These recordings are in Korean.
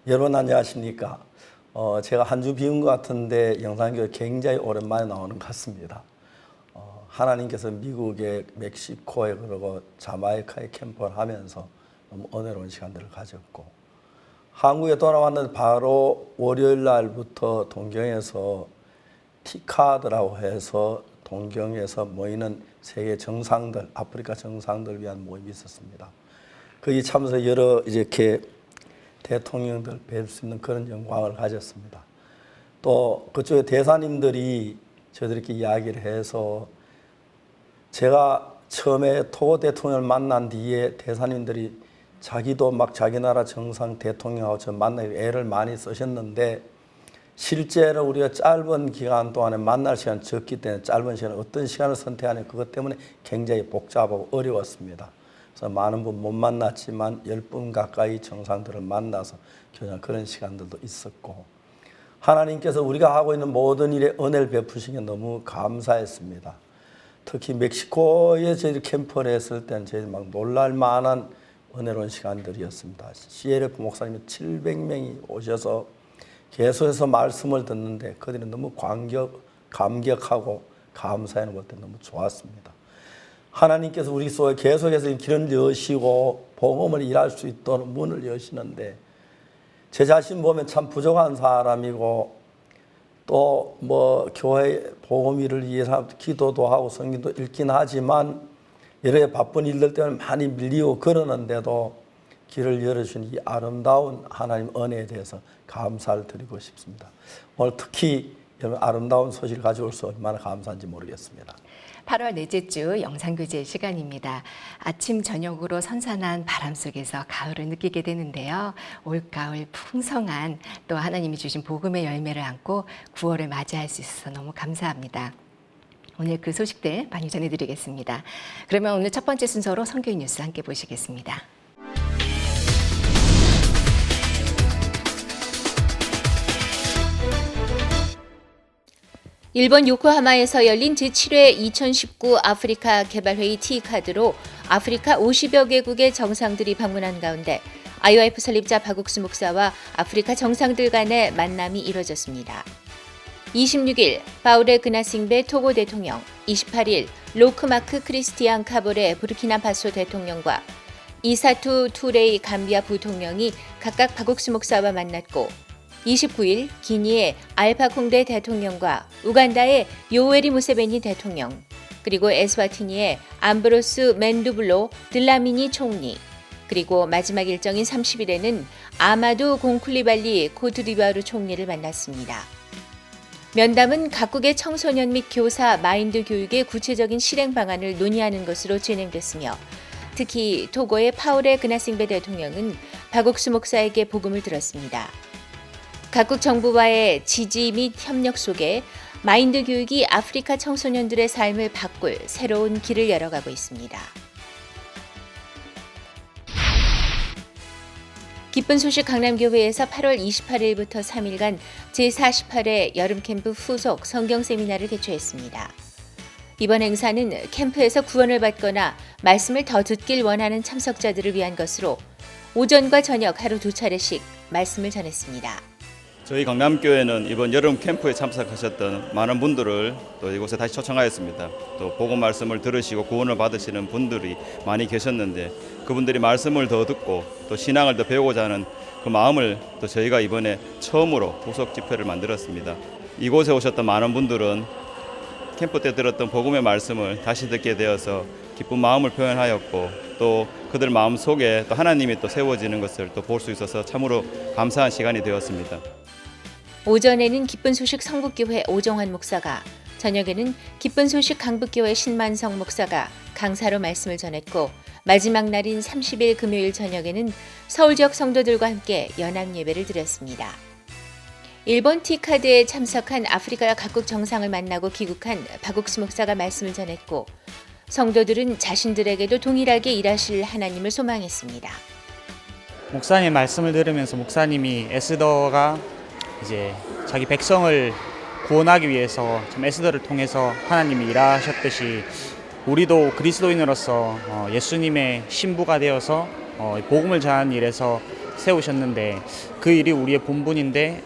여러분 안녕하십니까? 제가 한 주 비운 것 같은데 영상교회 굉장히 오랜만에 나오는 것 같습니다. 하나님께서 미국의 멕시코에 그리고 자마이카에 캠프를 하면서 너무 은혜로운 시간들을 가졌고, 한국에 돌아왔는데 바로 월요일 날부터 동경에서 티카드라고 해서 동경에서 모이는 세계 정상들, 아프리카 정상들 위한 모임이 있었습니다. 거기 참석 여러 이렇게 대통령들 뵐 수 있는 그런 영광을 가졌습니다. 또 그쪽에 대사님들이 저들에게 이야기를 해서, 제가 처음에 토고 대통령을 만난 뒤에 대사님들이 자기도 막 자기 나라 정상 대통령하고 저 만나기 애를 많이 쓰셨는데, 실제로 우리가 짧은 기간 동안에 만날 시간이 적기 때문에 짧은 시간에 어떤 시간을 선택하냐, 그것 때문에 굉장히 복잡하고 어려웠습니다. 그래서 많은 분 못 만났지만 10분 가까이 정상들을 만나서 교제하는 그런 시간들도 있었고, 하나님께서 우리가 하고 있는 모든 일에 은혜를 베푸신 게 너무 감사했습니다. 특히 멕시코에 저희 캠프를 했을 때는 저희 막 놀랄 만한 은혜로운 시간들이었습니다. CLF 목사님이 700명이 오셔서 계속해서 말씀을 듣는데 그들은 너무 감격하고 감사해하는 것 때문에 너무 좋았습니다. 하나님께서 우리 속에 계속해서 길을 여시고 복음을 일할 수 있도록 문을 여시는데, 제 자신 보면 참 부족한 사람이고, 또 뭐 교회 복음 일을 위해서 기도도 하고 성경도 읽긴 하지만 여러 바쁜 일들 때문에 많이 밀리고 그러는데도 길을 열어주신 이 아름다운 하나님 은혜에 대해서 감사를 드리고 싶습니다. 오늘 특히 여러분 아름다운 소식을 가져올 수 얼마나 감사한지 모르겠습니다. 8월 넷째 주 영상교제 시간입니다. 아침 저녁으로 선선한 바람 속에서 가을을 느끼게 되는데요. 올가을 풍성한 또 하나님이 주신 복음의 열매를 안고 9월을 맞이할 수 있어서 너무 감사합니다. 오늘 그 소식들 많이 전해드리겠습니다. 그러면 오늘 첫 번째 순서로 선교인 뉴스 함께 보시겠습니다. 일본 요코하마에서 열린 제7회 2019 아프리카 개발회의 티카드로 아프리카 50여 개국의 정상들이 방문한 가운데 IOF 설립자 박옥수 목사와 아프리카 정상들 간의 만남이 이뤄졌습니다. 26일 바우레 그나싱베 토고 대통령, 28일 로크마크 크리스티안 카보레 부르키나파소 대통령과 이사투 투레이 감비아 부통령이 각각 박옥수 목사와 만났고, 29일 기니의 알파 콩데 대통령과 우간다의 요웨리 무세베니 대통령, 그리고 에스와티니의 암브로스 맨두블로 들라미니 총리, 그리고 마지막 일정인 30일에는 아마두 공쿨리발리 코트디부아르 총리를 만났습니다. 면담은 각국의 청소년 및 교사 마인드 교육의 구체적인 실행 방안을 논의하는 것으로 진행됐으며, 특히 토고의 파우레 그나싱베 대통령은 박옥수 목사에게 복음을 들었습니다. 각국 정부와의 지지 및 협력 속에 마인드 교육이 아프리카 청소년들의 삶을 바꿀 새로운 길을 열어가고 있습니다. 기쁜 소식 강남교회에서 8월 28일부터 3일간 제48회 여름캠프 후속 성경세미나를 개최했습니다. 이번 행사는 캠프에서 구원을 받거나 말씀을 더 듣길 원하는 참석자들을 위한 것으로 오전과 저녁 하루 2차례씩 말씀을 전했습니다. 저희 강남교회는 이번 여름 캠프에 참석하셨던 많은 분들을 또 이곳에 다시 초청하였습니다. 또 복음 말씀을 들으시고 구원을 받으시는 분들이 많이 계셨는데, 그분들이 말씀을 더 듣고 또 신앙을 더 배우고자 하는 그 마음을 또 저희가 이번에 처음으로 후속 집회를 만들었습니다. 이곳에 오셨던 많은 분들은 캠프 때 들었던 복음의 말씀을 다시 듣게 되어서 기쁜 마음을 표현하였고, 또 그들 마음 속에 또 하나님이 또 세워지는 것을 또 볼 수 있어서 참으로 감사한 시간이 되었습니다. 오전에는 기쁜 소식 성북교회 오정환 목사가, 저녁에는 기쁜 소식 강북교회 신만성 목사가 강사로 말씀을 전했고, 마지막 날인 30일 금요일 저녁에는 서울 지역 성도들과 함께 연합 예배를 드렸습니다. 일본 티카드에 참석한 아프리카 각국 정상을 만나고 귀국한 박옥수 목사가 말씀을 전했고, 성도들은 자신들에게도 동일하게 일하실 하나님을 소망했습니다. 목사님 말씀을 들으면서 목사님이 에스더가 이제 자기 백성을 구원하기 위해서 참 에스더를 통해서 하나님이 일하셨듯이 우리도 그리스도인으로서 예수님의 신부가 되어서 복음을 전하는 일에서 세우셨는데 그 일이 우리의 본분인데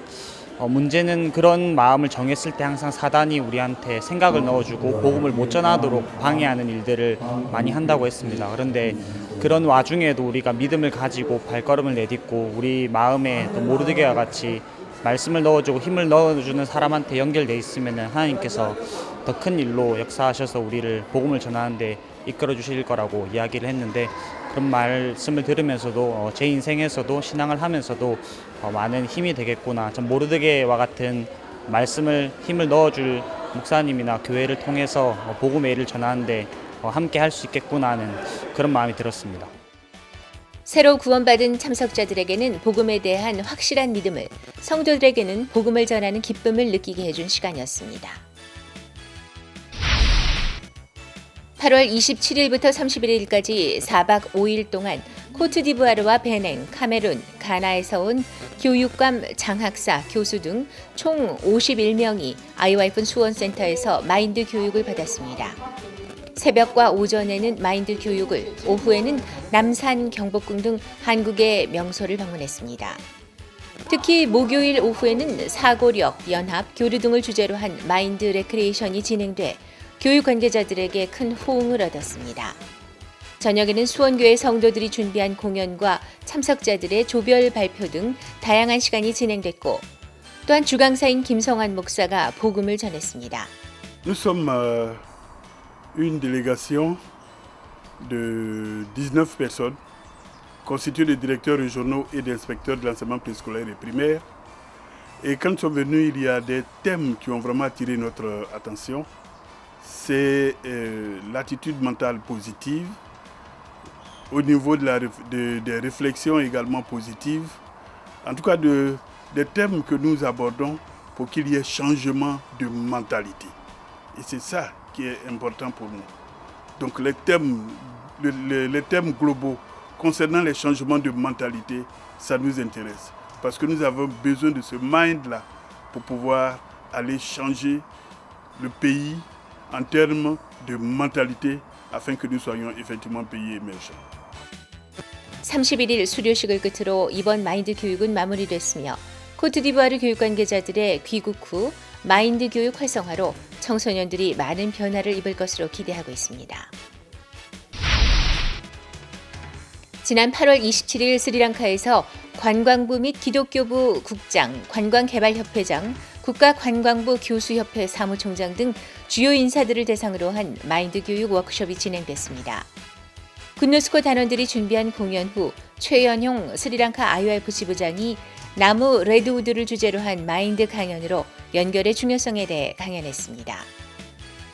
문제는 그런 마음을 정했을 때 항상 사단이 우리한테 생각을 넣어주고 복음을 못 전하도록 방해하는 일들을 많이 한다고 했습니다. 그런데 그런 와중에도 우리가 믿음을 가지고 발걸음을 내딛고 우리 마음에 또 모르드게와 같이 말씀을 넣어주고 힘을 넣어주는 사람한테 연결돼 있으면 하나님께서 더 큰 일로 역사하셔서 우리를 복음을 전하는데 이끌어 주실 거라고 이야기를 했는데 그런 말씀을 들으면서도 제 인생에서도 신앙을 하면서도 많은 힘이 되겠구나. 전 모르드게와 같은 말씀을 힘을 넣어줄 목사님이나 교회를 통해서 복음의 일을 전하는데 함께 할 수 있겠구나 하는 그런 마음이 들었습니다. 새로 구원받은 참석자들에게는 복음에 대한 확실한 믿음을, 성도들에게는 복음을 전하는 기쁨을 느끼게 해준 시간이었습니다. 8월 27일부터 31일까지 4박 5일 동안 코트디부아르와 베냉, 카메룬, 가나에서 온 교육감, 장학사, 교수 등 총 51명이 IYF 수원센터에서 마인드 교육을 받았습니다. 새벽과 오전에는 마인드 교육을, 오후에는 남산, 경복궁 등 한국의 명소를 방문했습니다. 특히 목요일 오후에는 사고력, 연합, 교류 등을 주제로 한 마인드 레크리에이션이 진행돼 교육 관계자들에게 큰 호응을 얻었습니다. 저녁에는 수원교회 성도들이 준비한 공연과 참석자들의 조별 발표 등 다양한 시간이 진행됐고 또한 주강사인 김성환 목사가 복음을 전했습니다. Nous sommes une délégation de 19 personnes constituée de directeurs régionaux et d'inspecteurs de l'enseignement préscolaire et primaire. Et quand nous sommes venus, il y a des thèmes qui ont vraiment attiré notre attention. C'est l'attitude mentale positive, au niveau des réflexions également positives, en tout cas des thèmes que nous abordons pour qu'il y ait changement de mentalité. Et c'est ça qui est important pour nous. Donc les thèmes globaux concernant les changements de mentalité, ça nous intéresse. Parce que nous avons besoin de ce mind-là pour pouvoir aller changer le pays en termes de mentalité afin que nous soyons effectivement un pays émergent. 31일 수료식을 끝으로 이번 마인드 교육은 마무리됐으며 코트디부아르 교육 관계자들의 귀국 후 마인드 교육 활성화로 청소년들이 많은 변화를 입을 것으로 기대하고 있습니다. 지난 8월 27일 스리랑카에서 관광부 및 기독교부 국장, 관광개발협회장, 국가관광부 교수협회 사무총장 등 주요 인사들을 대상으로 한 마인드 교육 워크숍이 진행됐습니다. 군노스코 단원들이 준비한 공연 후 최연용 스리랑카 IYF 지부장이 나무 레드우드를 주제로 한 마인드 강연으로 연결의 중요성에 대해 강연했습니다.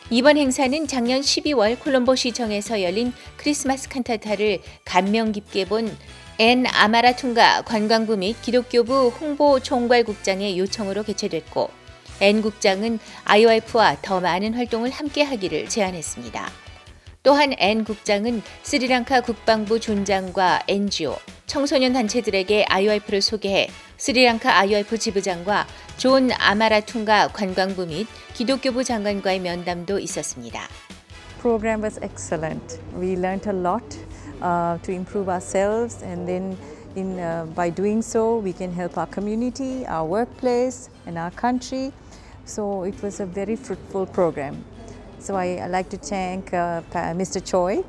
이번 행사는 작년 12월 콜롬보 시청에서 열린 크리스마스 칸타타를 감명 깊게 본 엔 아마라퉁가 관광부 및 기독교부 홍보총괄국장의 요청으로 개최됐고 엔 국장은 IYF와 더 많은 활동을 함께 하기를 제안했습니다. 또한 엔 국장은 스리랑카 국방부 존장과 NGO, 청소년 단체들에게 IYF를 소개해 스리랑카 IYF 지부장과 존 아마라퉁가 관광부 및 기독교부 장관과의 면담도 있었습니다. Program was excellent. We learned a lot to improve ourselves, and then by doing so, we can help our community, our workplace, and our country. So it was a very fruitful program. So I like to thank Mr. Choi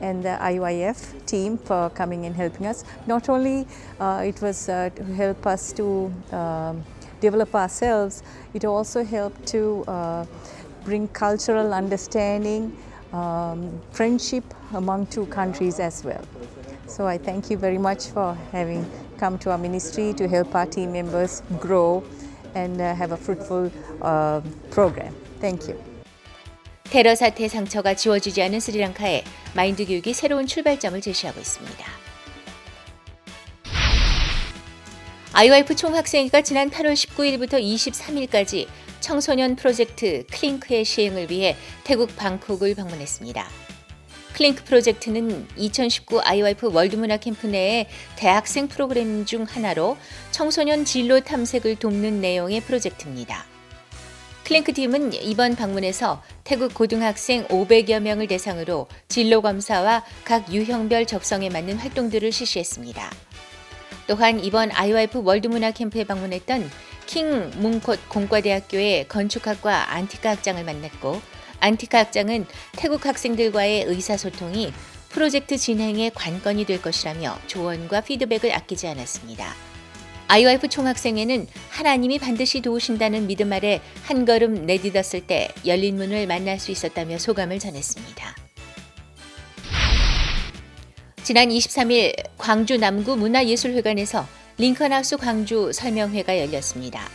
and the IYF team for coming and helping us. Not only it was to help us to develop ourselves, it also helped to bring cultural understanding, friendship among two countries as well. So I thank you very much for having come to our ministry to help our team members grow and have a fruitful program. Thank you. 테러 사태의 상처가 지워지지 않은 스리랑카에 마인드 교육이 새로운 출발점을 제시하고 있습니다. IYF 총학생회가 지난 8월 19일부터 23일까지 청소년 프로젝트 클링크의 시행을 위해 태국 방콕을 방문했습니다. 클링크 프로젝트는 2019 IYF 월드문화 캠프 내의 대학생 프로그램 중 하나로 청소년 진로 탐색을 돕는 내용의 프로젝트입니다. 클링크 팀은 이번 방문에서 태국 고등학생 500여 명을 대상으로 진로 검사와 각 유형별 적성에 맞는 활동들을 실시했습니다. 또한 이번 IOF 월드문화 캠프에 방문했던 킹 뭉콧 공과대학교의 건축학과 안티카 학장을 만났고, 안티카 학장은 태국 학생들과의 의사소통이 프로젝트 진행의 관건이 될 것이라며 조언과 피드백을 아끼지 않았습니다. IOF 총학생회는 하나님이 반드시 도우신다는 믿음 아래 한 걸음 내딛었을 때 열린 문을 만날 수 있었다며 소감을 전했습니다. 지난 23일 광주 남구 문화예술회관에서 링컨하우스 광주 설명회가 열렸습니다.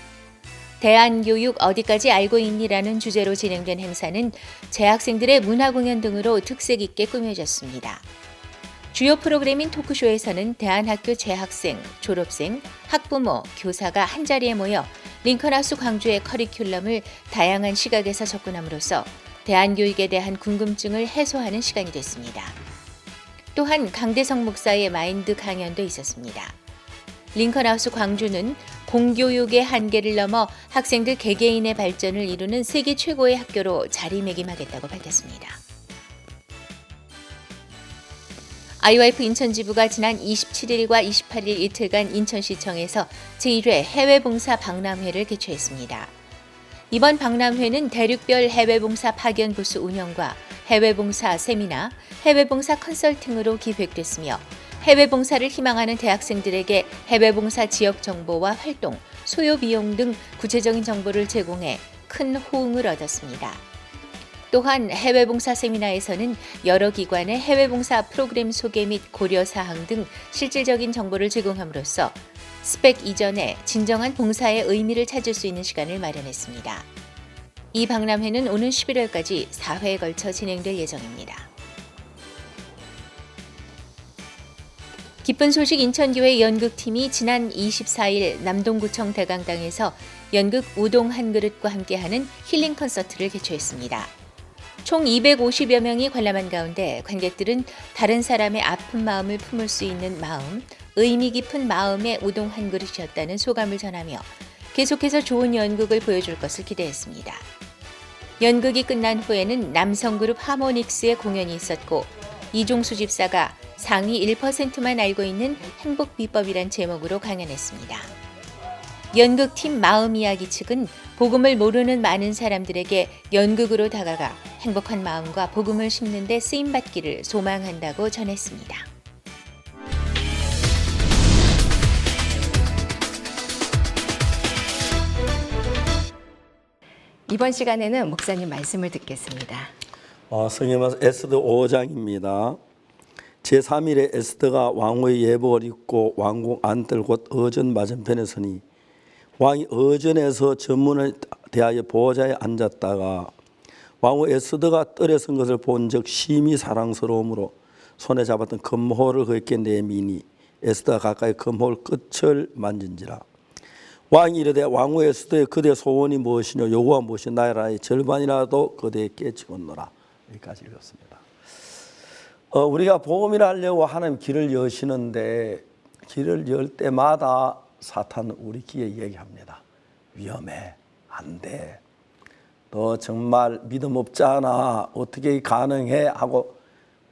대한교육 어디까지 알고 있니라는 주제로 진행된 행사는 재학생들의 문화공연 등으로 특색 있게 꾸며졌습니다. 주요 프로그램인 토크쇼에서는 대한학교 재학생, 졸업생, 학부모, 교사가 한자리에 모여 링컨하우스 광주의 커리큘럼을 다양한 시각에서 접근함으로써 대한교육에 대한 궁금증을 해소하는 시간이 됐습니다. 또한 강대성 목사의 마인드 강연도 있었습니다. 링컨하우스 광주는 공교육의 한계를 넘어 학생들 개개인의 발전을 이루는 세계 최고의 학교로 자리매김하겠다고 밝혔습니다. IOF 인천지부가 지난 27일과 28일 이틀간 인천시청에서 제1회 해외봉사 박람회를 개최했습니다. 이번 박람회는 대륙별 해외봉사 파견 부스 운영과 해외봉사 세미나, 해외봉사 컨설팅으로 기획됐으며 해외봉사를 희망하는 대학생들에게 해외봉사 지역 정보와 활동, 소요 비용 등 구체적인 정보를 제공해 큰 호응을 얻었습니다. 또한 해외봉사 세미나에서는 여러 기관의 해외봉사 프로그램 소개 및 고려사항 등 실질적인 정보를 제공함으로써 스펙 이전에 진정한 봉사의 의미를 찾을 수 있는 시간을 마련했습니다. 이 박람회는 오는 11월까지 4회에 걸쳐 진행될 예정입니다. 기쁜 소식 인천교회 연극팀이 지난 24일 남동구청 대강당에서 연극 우동 한 그릇과 함께하는 힐링 콘서트를 개최했습니다. 총 250여 명이 관람한 가운데 관객들은 다른 사람의 아픈 마음을 품을 수 있는 마음, 의미 깊은 마음의 우동 한 그릇이었다는 소감을 전하며 계속해서 좋은 연극을 보여줄 것을 기대했습니다. 연극이 끝난 후에는 남성그룹 하모닉스의 공연이 있었고 이종수 집사가 상위 1%만 알고 있는 행복 비법이란 제목으로 강연했습니다. 연극팀 마음 이야기 측은 복음을 모르는 많은 사람들에게 연극으로 다가가 행복한 마음과 복음을 심는 데 쓰임받기를 소망한다고 전했습니다. 이번 시간에는 목사님 말씀을 듣겠습니다. 성경에서 에스더 5장입니다. 제3일에 에스더가 왕후의 예복을 입고 왕궁 안뜰 곧 어전 맞은편에 서니 왕이 어전에서 전문을 대하여 보좌에 앉았다가 왕후 에스더가 뜰에 선 것을 본즉 심히 사랑스러움으로 손에 잡았던 금호를 그에게 내미니 에스더가 가까이 금호 끝을 만진지라. 왕이 이르되 왕후 에스더의 그대 소원이 무엇이뇨 요구가 무엇이뇨 나의 나라의 절반이라도 그대에게 주었노라. 여기까지 읽었습니다. 우리가 복음을 하려고 하나님 길을 여시는데 길을 열 때마다 사탄은 우리 귀에 얘기합니다. 위험해. 안 돼. 너 정말 믿음 없잖아. 어떻게 가능해? 하고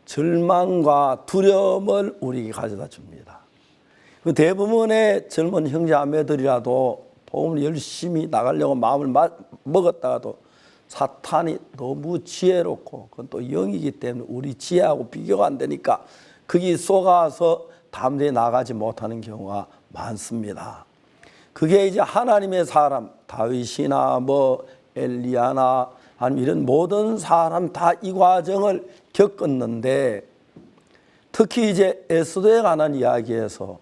절망과 두려움을 우리에게 가져다 줍니다. 그 대부분의 젊은 형제자매들이라도 복음을 열심히 나가려고 마음을 먹었다가도 사탄이 너무 지혜롭고 그건 또 영이기 때문에 우리 지혜하고 비교가 안 되니까 거기 속아서 담대히 나가지 못하는 경우가 많습니다. 그게 이제 하나님의 사람 다윗이나 뭐 엘리야나 아니면 이런 모든 사람 다 이 과정을 겪었는데 특히 이제 에스더에 관한 이야기에서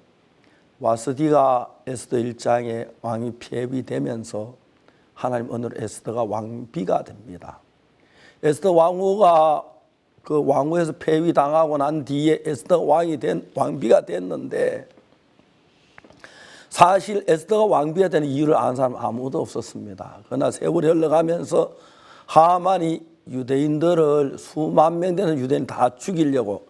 와스디가 에스더 1장에 왕이 폐위되면서 하나님 어느 에스더가 왕비가 됩니다. 에스더 왕후가 그 왕후에서 폐위당하고 난 뒤에 에스더 왕비가 됐는데 사실 에스더가 왕비가 되는 이유를 아는 사람 아무도 없었습니다. 그러나 세월이 흘러가면서 하만이 유대인들을 수만 명 되는 유대인 다 죽이려고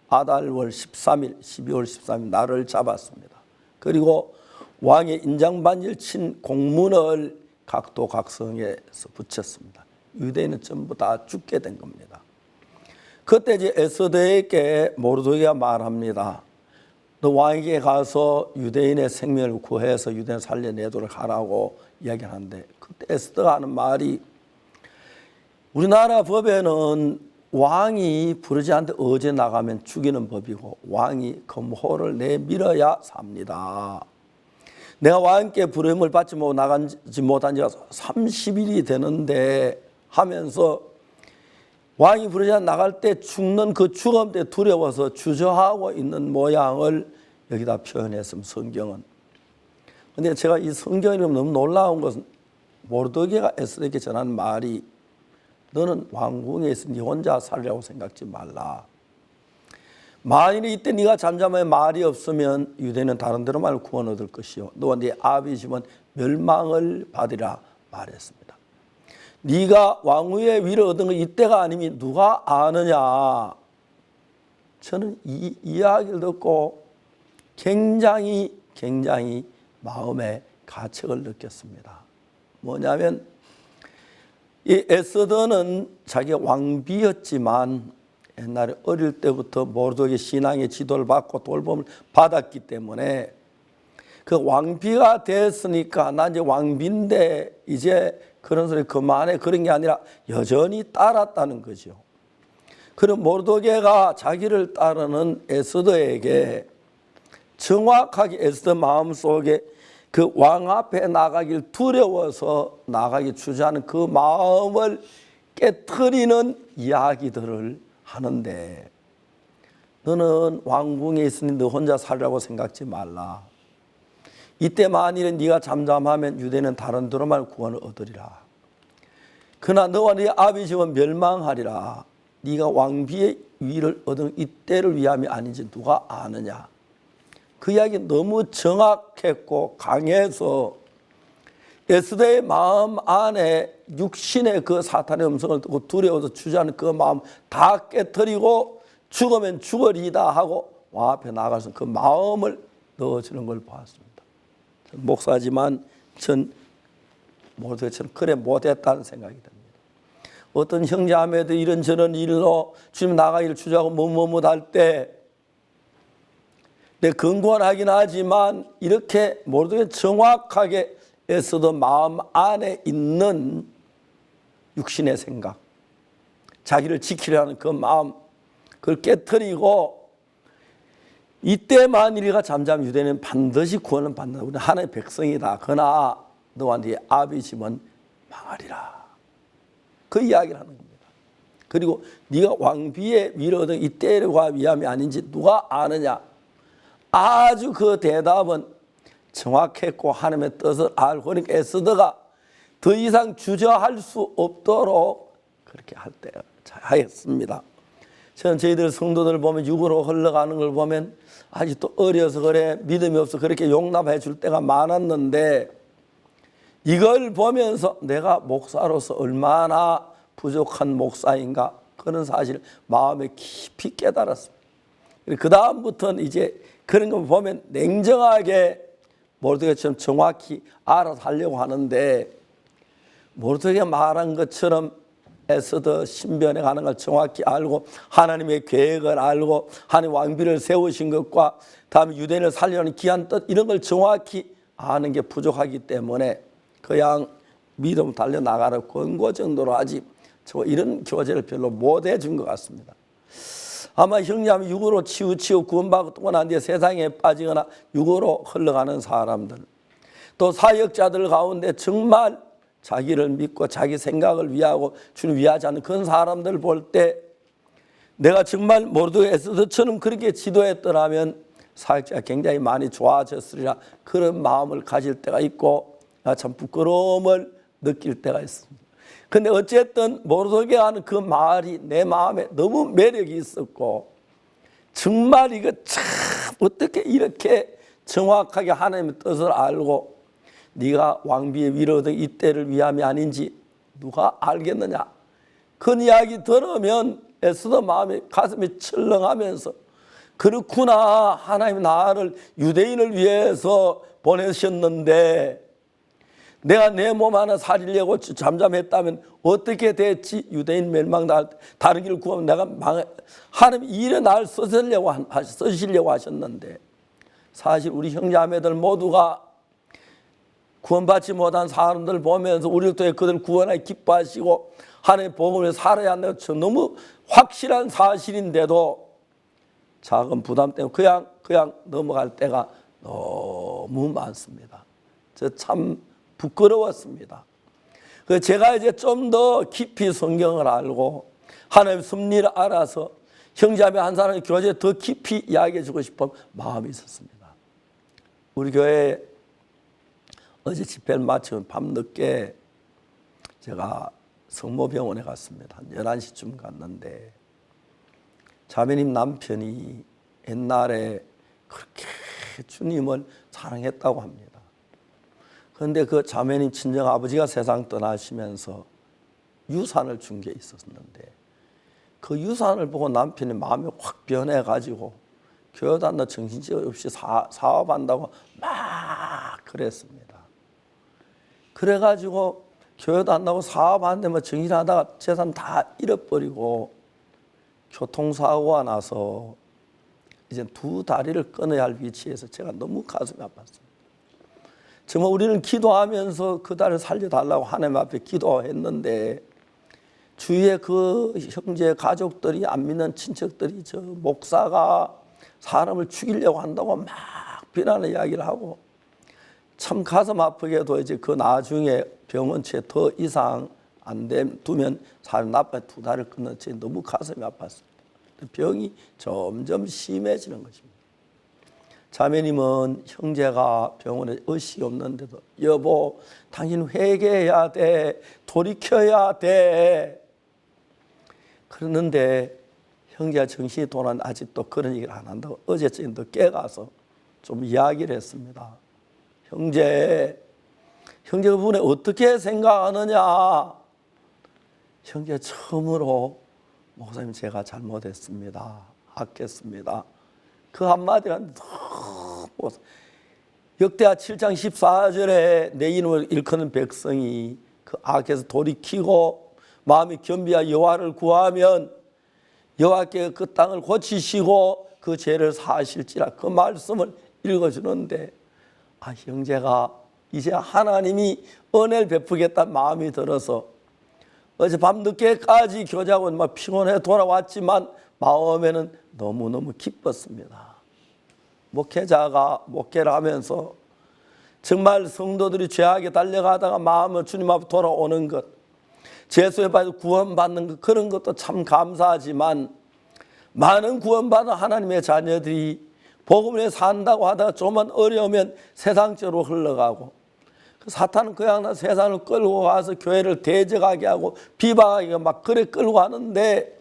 아달월 13일, 12월 13일 날을 잡았습니다. 그리고 왕의 인장반지를 친 공문을 각도 각성에서 붙였습니다. 유대인은 전부 다 죽게 된 겁니다. 그때 이제 에스더에게 모르드게가 말합니다. 너 왕에게 가서 유대인의 생명을 구해서 유대인을 살려내도록 하라고 이야기하는데, 그때 에스더가 하는 말이, 우리나라 법에는 왕이 부르지 않는데 어제 나가면 죽이는 법이고 왕이 검호를 내밀어야 삽니다. 내가 왕께 부름을 받지 못하고 나가지 못한 지가 30일이 되는데 하면서 왕이 부르지 않고 나갈 때 죽는 그 죽음 때 두려워서 주저하고 있는 모양을 여기다 표현했습니다. 성경은. 그런데 제가 이 성경이 너무 놀라운 것은 모르드게가 에스더에게 전한 말이, 너는 왕궁에 있어 네 혼자 살려고 생각지 말라. 만일 이때 네가 잠잠하면 말이 없으면 유대인은 다른 데로 말 구원 얻을 것이요 너와 네 아비 집은 멸망을 받으리라 말했습니다. 네가 왕위의 위를 얻은 거 이때가 아니면 누가 아느냐. 저는 이 이야기를 듣고 굉장히 마음의 가책을 느꼈습니다. 뭐냐면 이 에스더는 자기가 왕비였지만 옛날에 어릴 때부터 모르드게 신앙의 지도를 받고 돌봄을 받았기 때문에 그 왕비가 됐으니까 나 이제 왕비인데 이제 그런 소리 그만해, 그런 게 아니라 여전히 따랐다는 거죠. 그럼 모르드게가 자기를 따르는 에스더에게 정확하게 에스더 마음속에 그 왕 앞에 나가길 두려워서 나가기 주저하는 그 마음을 깨트리는 이야기들을 하는데, 너는 왕궁에 있으니 너 혼자 살라고 생각지 말라. 이때 만일에 네가 잠잠하면 유대는 다른 데로만 구원을 얻으리라. 그러나 너와 네 아비 집은 멸망하리라. 네가 왕비의 위를 얻은 이때를 위함이 아닌지 누가 아느냐. 그 이야기 너무 정확했고 강해서 에스더의 마음 안에 육신의 그 사탄의 음성을 듣고 두려워서 주저하는 그 마음 다 깨트리고 죽으면 죽으리다 하고 왕 앞에 나가서 그 마음을 넣어주는 걸 보았습니다. 목사지만 전 모르드게처럼 그래 못했다는 생각이 듭니다. 어떤 형제자매도 이런저런 일로 주님 나가기를 주저하고 머뭇할 때 내 근권하긴 하지만 이렇게 모르게 정확하게 에스더 마음 안에 있는 육신의 생각, 자기를 지키려는 그 마음, 그걸 깨트리고 이때 만일이가 잠잠 유대는 반드시 구원은 받는다. 우리는 하나님의 백성이다. 그러나 너와 네 아비 집은 망하리라. 그 이야기를 하는 겁니다. 그리고 네가 왕비의 위를 얻은 이때와 위함이 아닌지 누가 아느냐. 아주 그 대답은 정확했고 하나님의 뜻을 알고, 그러니까 에스더가 더 이상 주저할 수 없도록 그렇게 할 때 하였습니다. 저는 저희들 성도들 보면 육으로 흘러가는 걸 보면 아직도 어려서 그래, 믿음이 없어 그렇게 용납해 줄 때가 많았는데, 이걸 보면서 내가 목사로서 얼마나 부족한 목사인가 그런 사실을 마음에 깊이 깨달았습니다. 그 다음부터는 이제 그런 거 보면 냉정하게 모르드게처럼 정확히 알아서 하려고 하는데, 모르드게가 말한 것처럼 에스더 신변에 가는 걸 정확히 알고 하나님의 계획을 알고 하나님 왕비를 세우신 것과 다음에 유대인을 살려는 귀한 뜻 이런 걸 정확히 아는 게 부족하기 때문에 그냥 믿음 달려나가는 권고 정도로 하지 이런 교제를 별로 못 해준 것 같습니다. 아마 형제자매 육으로 치우치고 구원받고 난 뒤에 세상에 빠지거나 육으로 흘러가는 사람들, 또 사역자들 가운데 정말 자기를 믿고 자기 생각을 위하고 주님 위하지 않는 그런 사람들 볼 때 내가 정말 모르드게 에스더처럼 그렇게 지도했더라면 사역자가 굉장히 많이 좋아졌으리라 그런 마음을 가질 때가 있고 참 부끄러움을 느낄 때가 있습니다. 근데 어쨌든 모르드게 하는 그 말이 내 마음에 너무 매력이 있었고, 정말 이거 참 어떻게 이렇게 정확하게 하나님의 뜻을 알고 네가 왕비의 위를 얻은 이때를 위함이 아닌지 누가 알겠느냐. 그 이야기 들으면 에스더 마음이 가슴이 철렁하면서 그렇구나, 하나님 나를 유대인을 위해서 보내셨는데 내가 내 몸 하나 살리려고 잠잠했다면 어떻게 됐지? 유대인 멸망당할 때 다른 길을 구하면 내가 하나님 일에 날 쓰시려고 하셨는데 사실 우리 형제자매들 모두가 구원받지 못한 사람들 보면서 우리를 통해 그들 구원하여 기뻐하시고 하나님의 복음을 살아야 한다는 너무 확실한 사실인데도 작은 부담 때문에 그냥 넘어갈 때가 너무 많습니다. 저 참 부끄러웠습니다. 제가 이제 좀 더 깊이 성경을 알고 하나님의 섭리를 알아서 형제자매 한 사람의 교제에 더 깊이 이야기해 주고 싶은 마음이 있었습니다. 우리 교회 어제 집회를 마치면 밤늦게 제가 성모병원에 갔습니다. 한 11시쯤 갔는데 자매님 남편이 옛날에 그렇게 주님을 사랑했다고 합니다. 그런데 그 자매님 친정아버지가 세상 떠나시면서 유산을 준 게 있었는데 그 유산을 보고 남편이 마음이 확 변해가지고 교회도 안 나 정신적 없이 사업한다고 막 그랬습니다. 그래가지고 교회도 안 나고 사업하는데 뭐 정신하다가 재산 다 잃어버리고 교통사고가 나서 이제 두 다리를 끊어야 할 위치에서 제가 너무 가슴이 아팠습니다. 정말 우리는 기도하면서 그 다리를 살려달라고 하나님 앞에 기도했는데 주위에 그 형제 가족들이 안 믿는 친척들이 저 목사가 사람을 죽이려고 한다고 막 비난의 이야기를 하고 참 가슴 아프게도 이제 그 나중에 병원치에 더 이상 안 두면 사람 나빠에 두 다리를 끊는 채 너무 가슴이 아팠습니다. 병이 점점 심해지는 것입니다. 자매님은 형제가 병원에 의식이 없는데도 여보 당신 회개해야 돼, 돌이켜야 돼 그러는데 형제가 정신이 돌아는 아직도 그런 얘기를 안 한다고 어제쯤 더 깨가서 좀 이야기를 했습니다. 형제가 그분에 어떻게 생각하느냐. 형제 처음으로 목사님 제가 잘못했습니다. 악했습니다. 그 한마디가 너무 역대하 7장 14절에 내 이름을 일컫는 백성이 그 악에서 돌이키고 마음이 겸비하여 여호와를 구하면 여호와께 그 땅을 고치시고 그 죄를 사하실지라 그 말씀을 읽어주는데 형제가 이제 하나님이 은혜를 베푸겠다는 마음이 들어서 어제 밤늦게까지 교제하고 막 피곤해 돌아왔지만 마음에는 너무너무 기뻤습니다. 목회자가 목회를 하면서 정말 성도들이 죄악에 달려가다가 마음을 주님 앞에 돌아오는 것, 죄수에 빠져 구원받는 것, 그런 것도 참 감사하지만 많은 구원받은 하나님의 자녀들이 복음을 위해 산다고 하다가 조금만 어려우면 세상적으로 흘러가고 사탄은 그냥 세상을 끌고 가서 교회를 대적하게 하고 비방하게 막 그래 끌고 가는데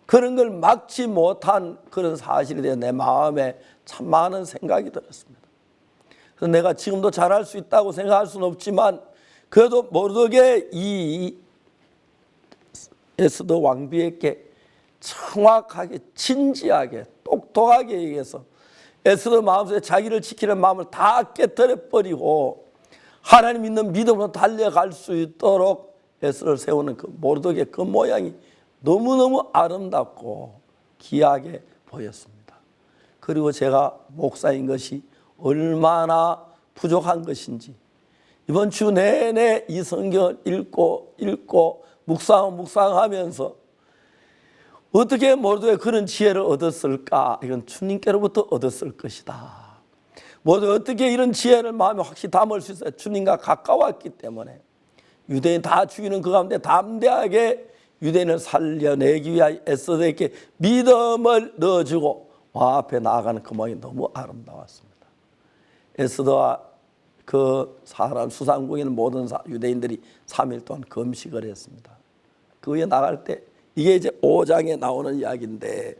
그런 걸 막지 못한 그런 사실에 대해 내 마음에 참 많은 생각이 들었습니다. 그래서 내가 지금도 잘할 수 있다고 생각할 수는 없지만 그래도 모르게 이 에스더 왕비에게 정확하게 진지하게 똑똑하게 얘기해서 에스더 마음속에 자기를 지키는 마음을 다 깨뜨려버리고 하나님 있는 믿음으로 달려갈 수 있도록 에스더를 세우는 그 모르드게 그 모양이 너무너무 아름답고 귀하게 보였습니다. 그리고 제가 목사인 것이 얼마나 부족한 것인지 이번 주 내내 이 성경을 읽고 묵상하면서 어떻게 모르드게 그런 지혜를 얻었을까? 이건 주님께로부터 얻었을 것이다. 모두 어떻게 이런 지혜를 마음에 확실히 담을 수 있어요? 주님과 가까웠기 때문에 유대인 다 죽이는 그 가운데 담대하게 유대인을 살려내기 위하여 에스더에게 믿음을 넣어주고 왕 앞에 나아가는 그 모양이 너무 아름다웠습니다. 에스더와 그 사람 수상궁에는 모든 유대인들이 3일 동안 금식을 했습니다. 그 위에 나갈 때 이게 이제 5장에 나오는 이야기인데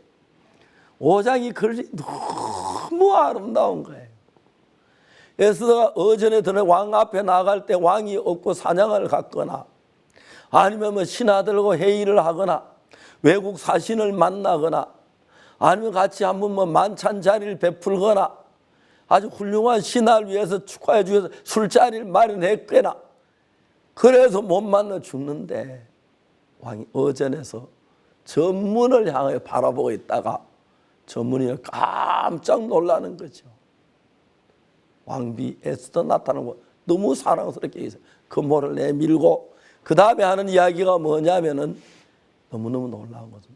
5장이 글이 너무 아름다운 거예요. 에스더가 어전에 들어 왕 앞에 나갈 때 왕이 없고 사냥을 갔거나 아니면 뭐 신하 들고 회의를 하거나 외국 사신을 만나거나 아니면 같이 한번 뭐 만찬 자리를 베풀거나 아주 훌륭한 신하를 위해서 축하해 주셔서 술자리를 마련했거나 그래서 못 만나 죽는데 왕이 어전에서 전문을 향해 바라보고 있다가 전문이 깜짝 놀라는 거죠. 왕비 에스더 나타나는 거 너무 사랑스럽게 있어요. 금호를 내밀고 그 다음에 하는 이야기가 뭐냐면은 너무너무 놀라운 것은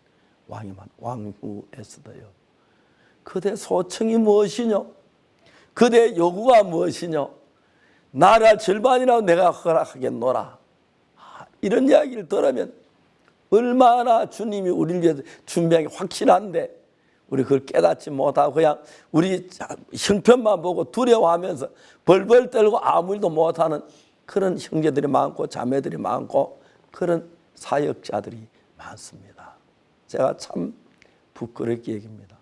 왕후 에스더요. 그대 소청이 무엇이뇨? 그대 요구가 무엇이뇨? 나라 절반이라도 내가 허락하겠노라. 이런 이야기를 들으면 얼마나 주님이 우리를 위해서 준비한 게 확실한데 우리 그걸 깨닫지 못하고 그냥 우리 형편만 보고 두려워하면서 벌벌 떨고 아무 일도 못하는 그런 형제들이 많고 자매들이 많고 그런 사역자들이 많습니다. 제가 참 부끄럽게 얘기합니다.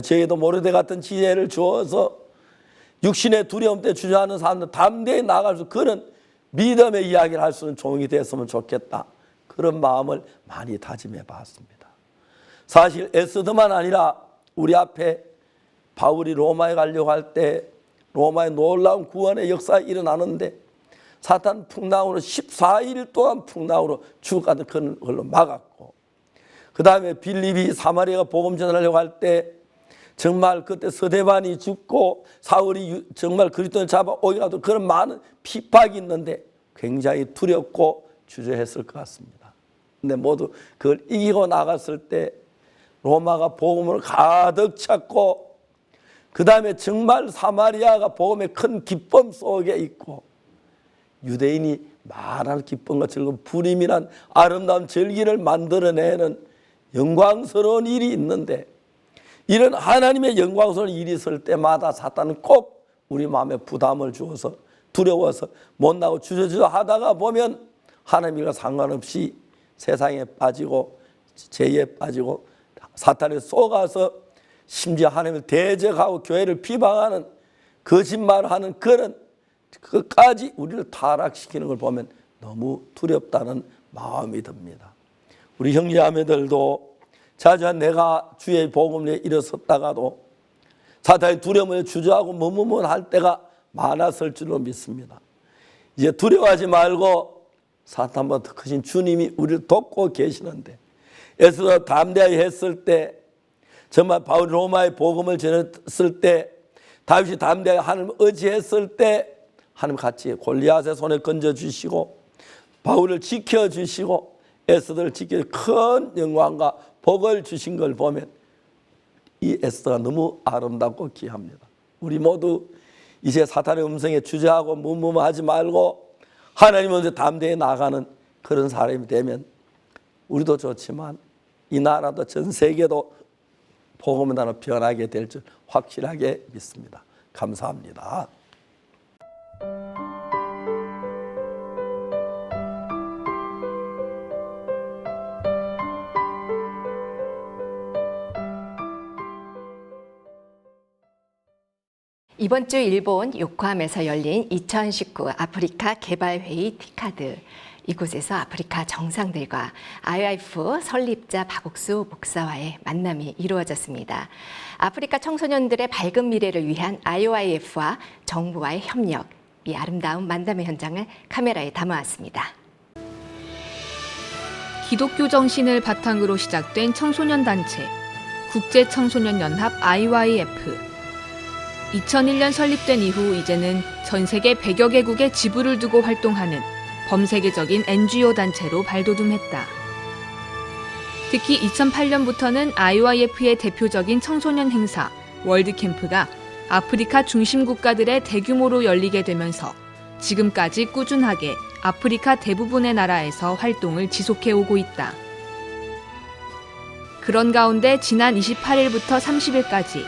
저에게도 모르되 같은 지혜를 주어서 육신의 두려움 때문에 주저하는 사람들 담대히 나갈 수 그런 믿음의 이야기를 할 수 있는 종이 됐으면 좋겠다. 그런 마음을 많이 다짐해 봤습니다. 사실 에스더만 아니라 우리 앞에 바울이 로마에 가려고 할 때 로마의 놀라운 구원의 역사가 일어나는데 사탄 풍랑으로 14일 동안 풍랑으로 죽어가는 그런 걸로 막았고 그 다음에 빌립이 사마리아가 복음 전하려고 할 때 정말 그때 스데반이 죽고 사울이 정말 그리스도를 잡아 오기라도 그런 많은 핍박이 있는데 굉장히 두렵고 주저했을 것 같습니다. 근데 모두 그걸 이기고 나갔을 때 로마가 복음을 가득 찼고 그 다음에 정말 사마리아가 복음의 큰 기쁨 속에 있고 유대인이 말할 기쁨과 즐거움 불임이란 아름다운 절기를 만들어내는 영광스러운 일이 있는데 이런 하나님의 영광스러운 일이 있을 때마다 사탄은 꼭 우리 마음에 부담을 주어서 두려워서 못나고 주저주저 하다가 보면 하나님과 상관없이 세상에 빠지고 죄에 빠지고 사탄에 속아서 심지어 하나님을 대적하고 교회를 비방하는 거짓말하는 그런 그까지 우리를 타락시키는 걸 보면 너무 두렵다는 마음이 듭니다. 우리 형제자매들도 자주 내가 주의 복음에 일어섰다가도 사탄의 두려움에 주저하고 머뭇할 때가 많았을 줄로 믿습니다. 이제 두려워하지 말고 사탄보다 더 크신 주님이 우리를 돕고 계시는데 에스더 담대하게 했을 때 정말 바울이 로마의 복음을 전했을 때 다윗이 담대하게 하나님을 의지했을 때 하나님 같이 골리앗의 손에 건져주시고 바울을 지켜주시고 에스더를 지켜 큰 영광과 복을 주신 걸 보면 이 에스더가 너무 아름답고 귀합니다. 우리 모두 이제 사탄의 음성에 주저하고 무무하지 말고 하나님 먼저 담대히 나가는 그런 사람이 되면 우리도 좋지만 이 나라도 전 세계도 복음의 나라로 변하게 될 줄 확실하게 믿습니다. 감사합니다. 이번 주 일본 요코하마에서 열린 2019 아프리카 개발회의 티카드 이곳에서 아프리카 정상들과 IOIF 설립자 박옥수 목사와의 만남이 이루어졌습니다. 아프리카 청소년들의 밝은 미래를 위한 IOIF와 정부와의 협력, 이 아름다운 만남의 현장을 카메라에 담아왔습니다. 기독교 정신을 바탕으로 시작된 청소년 단체 국제청소년연합 IOIF. 2001년 설립된 이후 이제는 전 세계 100여 개국에 지부를 두고 활동하는 범세계적인 NGO 단체로 발돋움했다. 특히 2008년부터는 IOIF의 대표적인 청소년 행사 월드캠프가 아프리카 중심 국가들의 대규모로 열리게 되면서 지금까지 꾸준하게 아프리카 대부분의 나라에서 활동을 지속해오고 있다. 그런 가운데 지난 28일부터 30일까지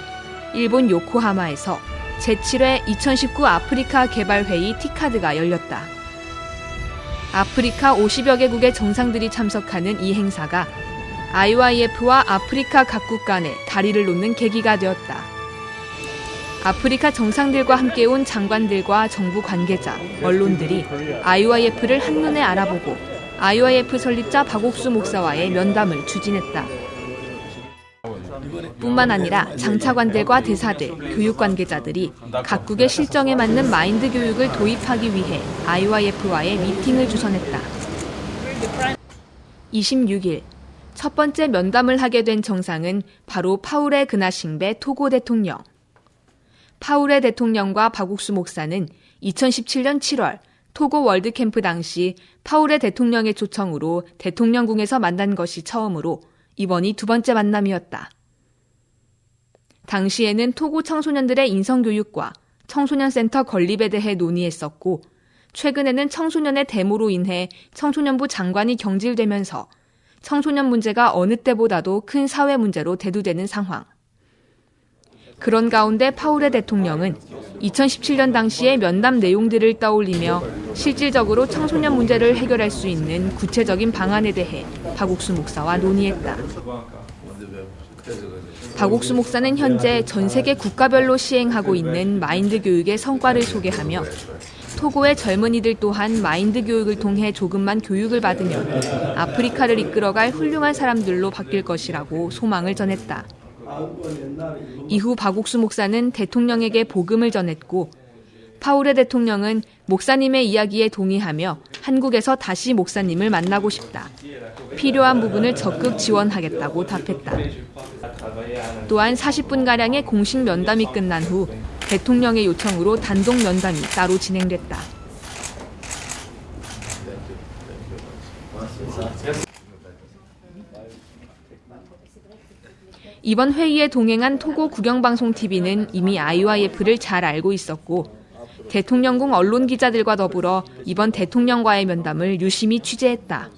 일본 요코하마에서 제7회 2019 아프리카 개발회의 티카드가 열렸다. 아프리카 50여 개국의 정상들이 참석하는 이 행사가 IOIF와 아프리카 각국 간에 다리를 놓는 계기가 되었다. 아프리카 정상들과 함께 온 장관들과 정부 관계자, 언론들이 IOIF를 한눈에 알아보고 IOIF 설립자 박옥수 목사와의 면담을 추진했다. 뿐만 아니라 장차관들과 대사들, 교육 관계자들이 각국의 실정에 맞는 마인드 교육을 도입하기 위해 IOIF와의 미팅을 주선했다. 26일 첫 번째 면담을 하게 된 정상은 바로 파울의 그나싱베 토고 대통령. 파우레 대통령과 박옥수 목사는 2017년 7월 토고 월드캠프 당시 파우레 대통령의 초청으로 대통령궁에서 만난 것이 처음으로 이번이 두 번째 만남이었다. 당시에는 토고 청소년들의 인성교육과 청소년센터 건립에 대해 논의했었고 최근에는 청소년의 데모로 인해 청소년부 장관이 경질되면서 청소년 문제가 어느 때보다도 큰 사회 문제로 대두되는 상황. 그런 가운데 파우레 대통령은 2017년 당시의 면담 내용들을 떠올리며 실질적으로 청소년 문제를 해결할 수 있는 구체적인 방안에 대해 박옥수 목사와 논의했다. 박옥수 목사는 현재 전 세계 국가별로 시행하고 있는 마인드 교육의 성과를 소개하며 토고의 젊은이들 또한 마인드 교육을 통해 조금만 교육을 받으면 아프리카를 이끌어갈 훌륭한 사람들로 바뀔 것이라고 소망을 전했다. 이후 박옥수 목사는 대통령에게 복음을 전했고 파우레 대통령은 목사님의 이야기에 동의하며 한국에서 다시 목사님을 만나고 싶다. 필요한 부분을 적극 지원하겠다고 답했다. 또한 40분가량의 공식 면담이 끝난 후 대통령의 요청으로 단독 면담이 따로 진행됐다. 이번 회의에 동행한 토고 국영방송TV는 이미 IYF를 잘 알고 있었고 대통령궁 언론 기자들과 더불어 이번 대통령과의 면담을 유심히 취재했다.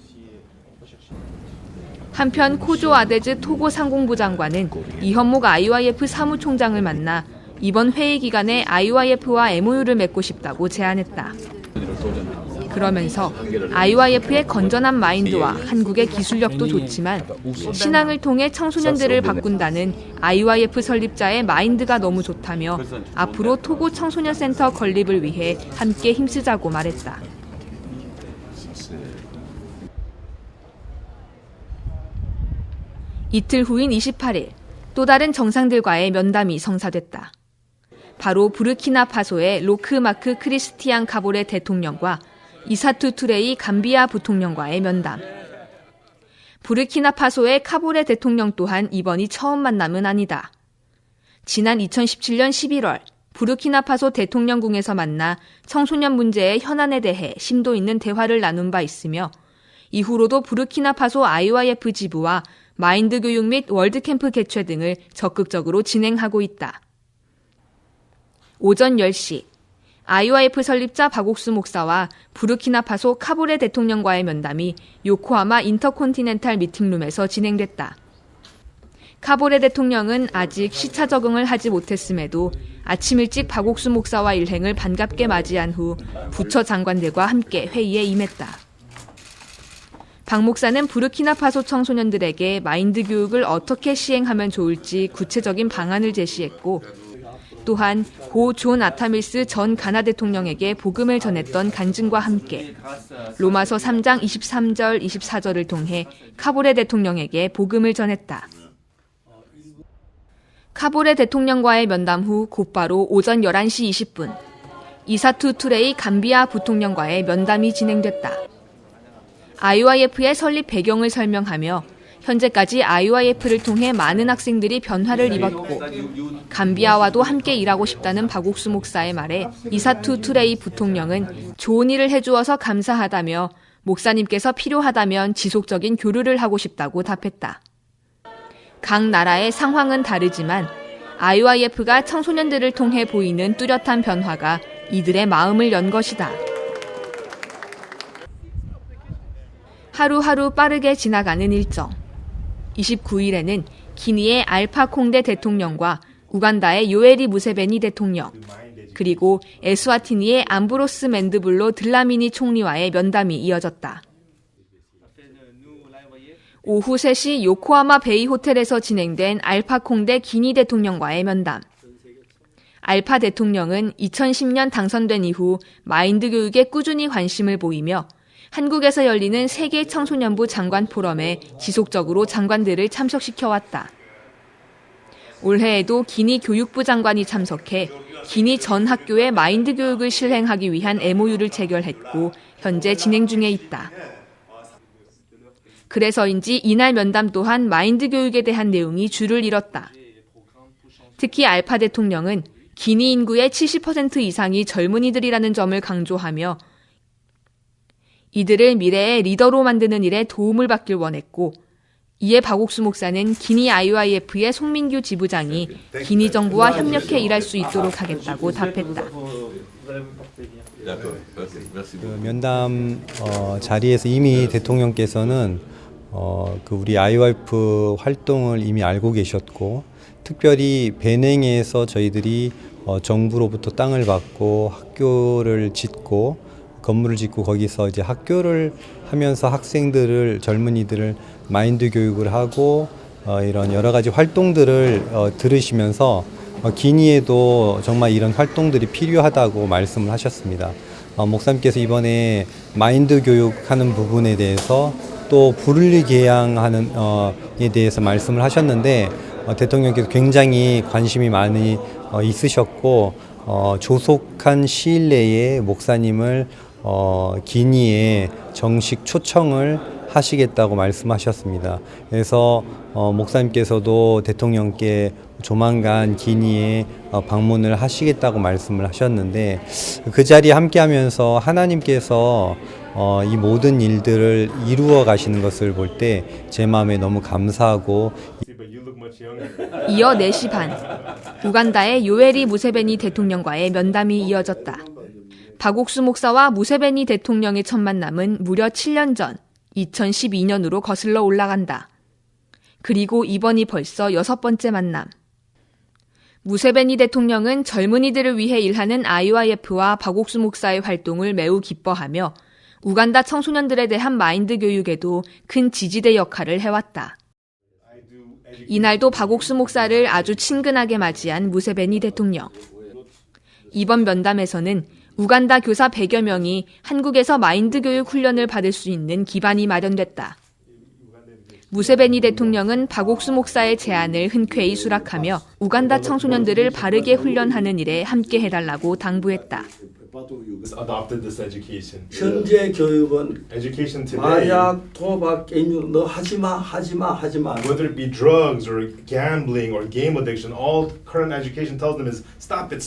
한편 코조 아데즈 토고 상공부 장관은 이현목 IYF 사무총장을 만나 이번 회의 기간에 IYF와 MOU를 맺고 싶다고 제안했다. 그러면서 IYF의 건전한 마인드와 한국의 기술력도 좋지만 신앙을 통해 청소년들을 바꾼다는 IYF 설립자의 마인드가 너무 좋다며 앞으로 토고 청소년 센터 건립을 위해 함께 힘쓰자고 말했다. 이틀 후인 28일 또 다른 정상들과의 면담이 성사됐다. 바로 부르키나파소의 로크마크 크리스티앙 카보레 대통령과 이사투 투레이 감비아 부통령과의 면담. 부르키나파소의 카보레 대통령 또한 이번이 처음 만남은 아니다. 지난 2017년 11월 부르키나파소 대통령궁에서 만나 청소년 문제의 현안에 대해 심도 있는 대화를 나눈 바 있으며 이후로도 부르키나파소 IYF 지부와 마인드 교육 및 월드캠프 개최 등을 적극적으로 진행하고 있다. 오전 10시 IYF 설립자 박옥수 목사와 부르키나파소 카보레 대통령과의 면담이 요코하마 인터콘티넨탈 미팅룸에서 진행됐다. 카보레 대통령은 아직 시차 적응을 하지 못했음에도 아침 일찍 박옥수 목사와 일행을 반갑게 맞이한 후 부처 장관들과 함께 회의에 임했다. 박 목사는 부르키나파소 청소년들에게 마인드 교육을 어떻게 시행하면 좋을지 구체적인 방안을 제시했고 또한 고 존 아타밀스 전 가나 대통령에게 복음을 전했던 간증과 함께 로마서 3장 23절 24절을 통해 카보레 대통령에게 복음을 전했다. 카보레 대통령과의 면담 후 곧바로 오전 11시 20분 이사투 투레이 감비아 부통령과의 면담이 진행됐다. IYF의 설립 배경을 설명하며 현재까지 IYF를 통해 많은 학생들이 변화를 입었고 감비아와도 함께 일하고 싶다는 박옥수 목사의 말에 이사투 투레이 부통령은 좋은 일을 해주어서 감사하다며 목사님께서 필요하다면 지속적인 교류를 하고 싶다고 답했다. 각 나라의 상황은 다르지만 IYF가 청소년들을 통해 보이는 뚜렷한 변화가 이들의 마음을 연 것이다. 하루하루 빠르게 지나가는 일정. 29일에는 기니의 알파 콩데 대통령과 우간다의 요에리 무세베니 대통령, 그리고 에스와티니의 암브로스 맨드불로 들라미니 총리와의 면담이 이어졌다. 오후 3시 요코하마 베이 호텔에서 진행된 알파 콩데 기니 대통령과의 면담. 알파 대통령은 2010년 당선된 이후 마인드 교육에 꾸준히 관심을 보이며 한국에서 열리는 세계 청소년부 장관 포럼에 지속적으로 장관들을 참석시켜왔다. 올해에도 기니 교육부 장관이 참석해 기니 전 학교의 마인드 교육을 실행하기 위한 MOU를 체결했고 현재 진행 중에 있다. 그래서인지 이날 면담 또한 마인드 교육에 대한 내용이 줄을 이뤘다. 특히 알파 대통령은 기니 인구의 70% 이상이 젊은이들이라는 점을 강조하며 이들을 미래의 리더로 만드는 일에 도움을 받길 원했고, 이에 박옥수 목사는 기니 IYF의 송민규 지부장이 기니 정부와 협력해 일할 수 있도록 하겠다고 답했다. 그 면담 자리에서 이미 대통령께서는 그 우리 IYF 활동을 이미 알고 계셨고, 특별히 베냉에서 저희들이 정부로부터 땅을 받고 학교를 짓고 건물을 짓고 거기서 이제 학교를 하면서 학생들을 젊은이들을 마인드 교육을 하고 이런 여러 가지 활동들을 들으시면서 기니에도 정말 이런 활동들이 필요하다고 말씀을 하셨습니다. 목사님께서 이번에 마인드 교육하는 부분에 대해서 또 불윤리 개양하는 에 대해서 말씀을 하셨는데 대통령께서 굉장히 관심이 많이 있으셨고 조속한 시일 내에 목사님을 기니에 정식 초청을 하시겠다고 말씀하셨습니다. 그래서 목사님께서도 대통령께 조만간 기니에 방문을 하시겠다고 말씀을 하셨는데, 그 자리에 함께하면서 하나님께서 이 모든 일들을 이루어 가시는 것을 볼 때 제 마음에 너무 감사하고, 이어 4시 반, 우간다의 요에리 무세베니 대통령과의 면담이 이어졌다. 박옥수 목사와 무세베니 대통령의 첫 만남은 무려 7년 전 2012년으로 거슬러 올라간다. 그리고 이번이 벌써 6번째 만남. 무세베니 대통령은 젊은이들을 위해 일하는 IYF와 박옥수 목사의 활동을 매우 기뻐하며 우간다 청소년들에 대한 마인드 교육에도 큰 지지대 역할을 해왔다. 이날도 박옥수 목사를 아주 친근하게 맞이한 무세베니 대통령. 이번 면담에서는 우간다 교사 100여 명이 한국에서 마인드 교육 훈련을 받을 수 있는 기반이 마련됐다. 무세베니 대통령은 박옥수 목사의 제안을 흔쾌히 수락하며 우간다 청소년들을 바르게 훈련하는 일에 함께 해달라고 당부했다. 현재 교육은 Education today, 마약, 도박, 게임 너 하지마. whether it be drugs or gambling or game addiction, all current education tells them is stop it.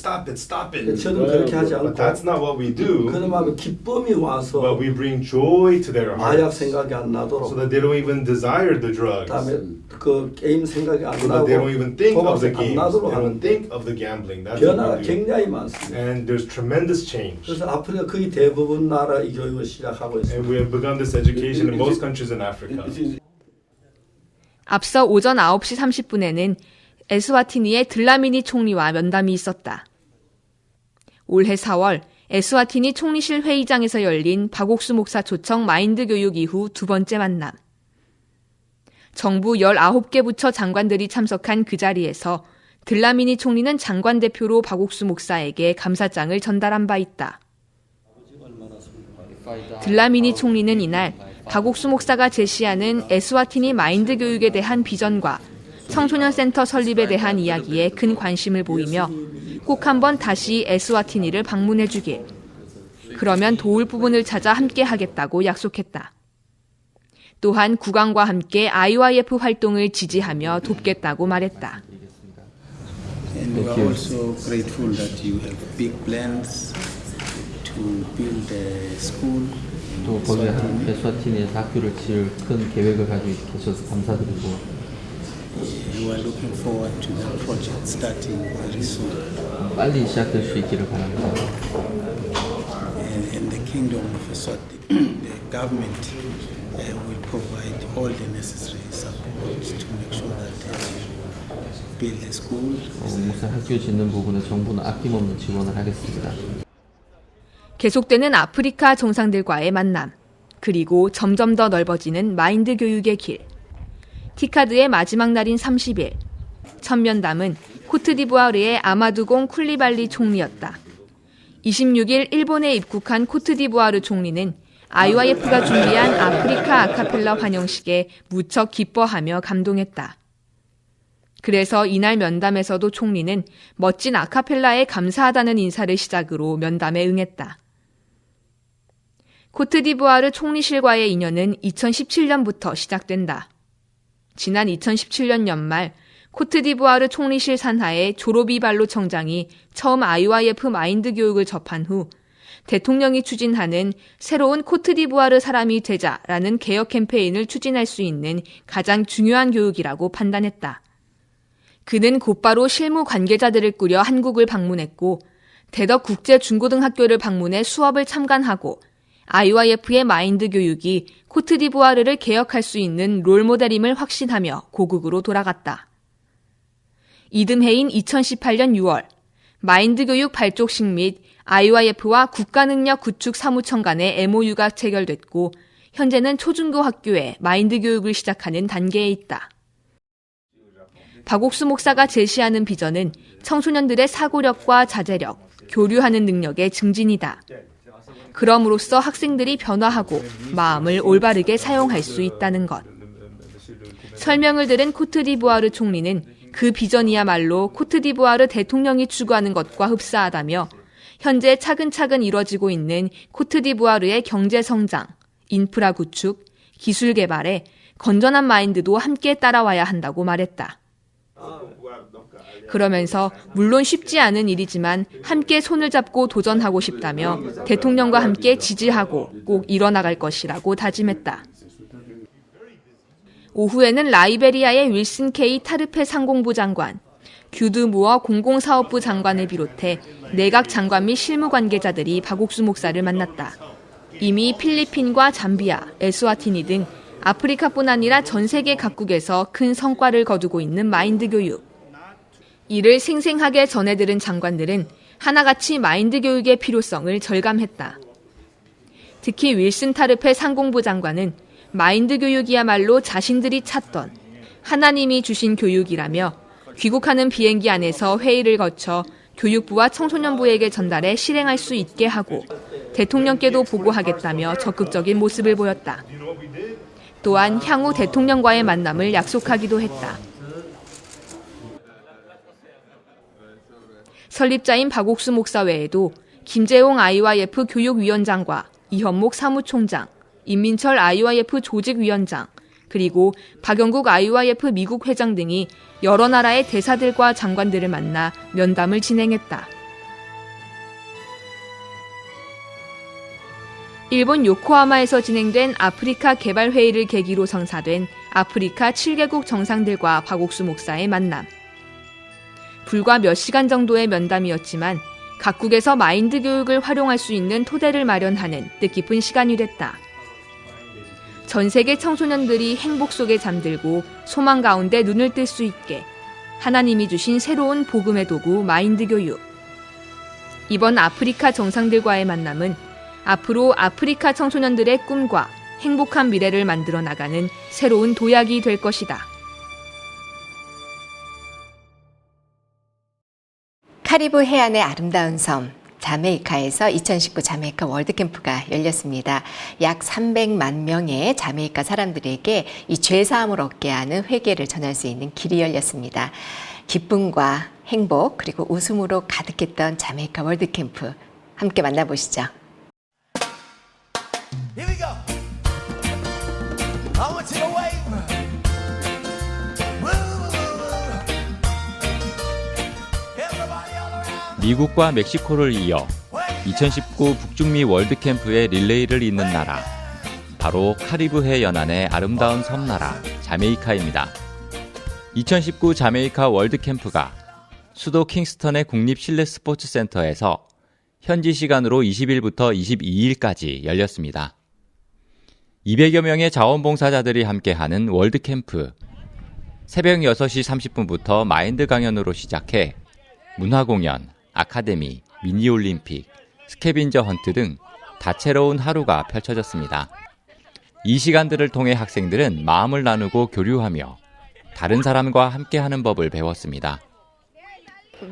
저는 그렇게 하지 않고 But that's not what we do. 그러면 기쁨이 와서 But we bring joy to their 마약 hearts 생각이 안 so 나도록, that they don't even desire the drugs. 그다음에 그 게임 생각이 안 So that they don't 나고 even think of the 도박 안 games. 나도록 They don't 하는데 think of the gambling. That's what 변화가 we do. 굉장히 많습니다. And there's tremendous change. 그래서 아프리카 거의 대부분 나라 이 교육을 시작하고 있습니다. And we have begun this education in most countries in Africa. 앞서 오전 9시 30분에는 에스와티니의 들라미니 총리와 면담이 있었다. 올해 4월 에스와티니 총리실 회의장에서 열린 박옥수 목사 초청 마인드 교육 이후 두 번째 만남. 정부 19개 부처 장관들이 참석한 그 자리에서 들라미니 총리는 장관 대표로 박옥수 목사에게 감사장을 전달한 바 있다. 들라미니 총리는 이날 박옥수 목사가 제시하는 에스와티니 마인드 교육에 대한 비전과 청소년 센터 설립에 대한 이야기에 큰 관심을 보이며 꼭 한번 다시 에스와티니를 방문해 주길, 그러면 도울 부분을 찾아 함께 하겠다고 약속했다. 또한 국왕과 함께 IYF 활동을 지지하며 돕겠다고 말했다. And we are also grateful that you have big plans to build a school. 또 거기 에스와티니에서 학교를 지을 큰 계획을 가지고 계셔서 감사드리고, We are looking forward to the project starting very soon. 빨리 시작될 수 있기를 바랍니다. And in the kingdom of Eswatini, the government will provide all the necessary support to make sure that they build the school. 목사 학교 짓는 부분에 정부는 아낌없는 지원을 하겠습니다. 계속되는 아프리카 정상들과의 만남, 그리고 점점 더 넓어지는 마인드 교육의 길. 티카드의 마지막 날인 30일, 첫 면담은 코트디부아르의 아마두공 쿨리발리 총리였다. 26일 일본에 입국한 코트디부아르 총리는 IYF가 준비한 아프리카 아카펠라 환영식에 무척 기뻐하며 감동했다. 그래서 이날 면담에서도 총리는 멋진 아카펠라에 감사하다는 인사를 시작으로 면담에 응했다. 코트디부아르 총리실과의 인연은 2017년부터 시작된다. 지난 2017년 연말 코트디부아르 총리실 산하의 조로비 발로 청장이 처음 IYF 마인드 교육을 접한 후 대통령이 추진하는 새로운 코트디부아르 사람이 되자라는 개혁 캠페인을 추진할 수 있는 가장 중요한 교육이라고 판단했다. 그는 곧바로 실무 관계자들을 꾸려 한국을 방문했고 대덕 국제중고등학교를 방문해 수업을 참관하고 IYF의 마인드 교육이 코트디부아르를 개혁할 수 있는 롤모델임을 확신하며 고국으로 돌아갔다. 이듬해인 2018년 6월 마인드 교육 발족식 및 IYF와 국가능력 구축 사무청 간의 MOU가 체결됐고 현재는 초중고 학교에 마인드 교육을 시작하는 단계에 있다. 박옥수 목사가 제시하는 비전은 청소년들의 사고력과 자제력, 교류하는 능력의 증진이다. 그럼으로써 학생들이 변화하고 마음을 올바르게 사용할 수 있다는 것. 설명을 들은 코트디부아르 총리는 그 비전이야말로 코트디부아르 대통령이 추구하는 것과 흡사하다며 현재 차근차근 이뤄지고 있는 코트디부아르의 경제 성장, 인프라 구축, 기술 개발에 건전한 마인드도 함께 따라와야 한다고 말했다. 그러면서 물론 쉽지 않은 일이지만 함께 손을 잡고 도전하고 싶다며 대통령과 함께 지지하고 꼭 이뤄나갈 것이라고 다짐했다. 오후에는 라이베리아의 윌슨 K 타르페 상공부 장관, 규드 무어 공공사업부 장관을 비롯해 내각 장관 및 실무 관계자들이 박옥수 목사를 만났다. 이미 필리핀과 잠비아, 에스와티니 등 아프리카뿐 아니라 전 세계 각국에서 큰 성과를 거두고 있는 마인드 교육. 이를 생생하게 전해들은 장관들은 하나같이 마인드 교육의 필요성을 절감했다. 특히 윌슨 타르페 상공부 장관은 마인드 교육이야말로 자신들이 찾던 하나님이 주신 교육이라며 귀국하는 비행기 안에서 회의를 거쳐 교육부와 청소년부에게 전달해 실행할 수 있게 하고 대통령께도 보고하겠다며 적극적인 모습을 보였다. 또한 향후 대통령과의 만남을 약속하기도 했다. 설립자인 박옥수 목사 외에도 김재홍 IYF 교육위원장과 이현목 사무총장, 임민철 IYF 조직위원장, 그리고 박영국 IYF 미국 회장 등이 여러 나라의 대사들과 장관들을 만나 면담을 진행했다. 일본 요코하마에서 진행된 아프리카 개발회의를 계기로 성사된 아프리카 7개국 정상들과 박옥수 목사의 만남. 불과 몇 시간 정도의 면담이었지만 각국에서 마인드 교육을 활용할 수 있는 토대를 마련하는 뜻깊은 시간이 됐다. 전 세계 청소년들이 행복 속에 잠들고 소망 가운데 눈을 뜰 수 있게 하나님이 주신 새로운 복음의 도구 마인드 교육. 이번 아프리카 정상들과의 만남은 앞으로 아프리카 청소년들의 꿈과 행복한 미래를 만들어 나가는 새로운 도약이 될 것이다. 카리브 해안의 아름다운 섬 자메이카에서 2019 자메이카 월드캠프가 열렸습니다. 약 300만 명의 자메이카 사람들에게 이 죄사함을 얻게 하는 회개를 전할 수 있는 길이 열렸습니다. 기쁨과 행복 그리고 웃음으로 가득했던 자메이카 월드캠프 함께 만나보시죠. Here we go. I want you away. 미국과 멕시코를 이어 2019 북중미 월드캠프의 릴레이를 잇는 나라, 바로 카리브해 연안의 아름다운 섬나라 자메이카입니다. 2019 자메이카 월드캠프가 수도 킹스턴의 국립실내스포츠센터에서 현지 시간으로 20일부터 22일까지 열렸습니다. 200여 명의 자원봉사자들이 함께하는 월드캠프. 새벽 6시 30분부터 마인드 강연으로 시작해 문화공연, 아카데미, 미니올림픽, 스캐빈저 헌트 등 다채로운 하루가 펼쳐졌습니다. 이 시간들을 통해 학생들은 마음을 나누고 교류하며 다른 사람과 함께하는 법을 배웠습니다.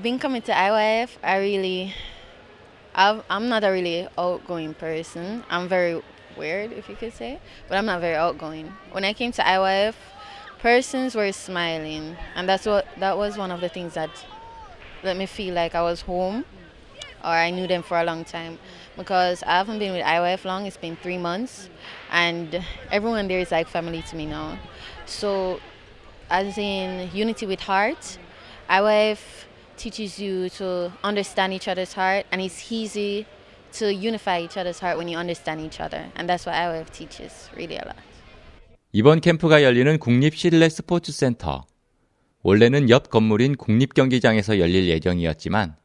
Being coming to IYF, I'm not a really outgoing person. I'm very weird, if you could say, but I'm not very outgoing. When I came to IYF, persons were smiling, and that was one of the things that let me feel like I was home, or I knew them for a long time, because I haven't been with IYF long. It's been 3 months, and everyone there is like family to me now. So as in unity with heart. IYF teaches you to understand each other's heart, and it's easy to unify each other's heart when you understand each other. And that's what IYF teaches really a lot. 이번 캠프가 열리는 국립 실내 스포츠 센터. 원래는 옆 건물인 국립경기장에서 열릴 예정이었지만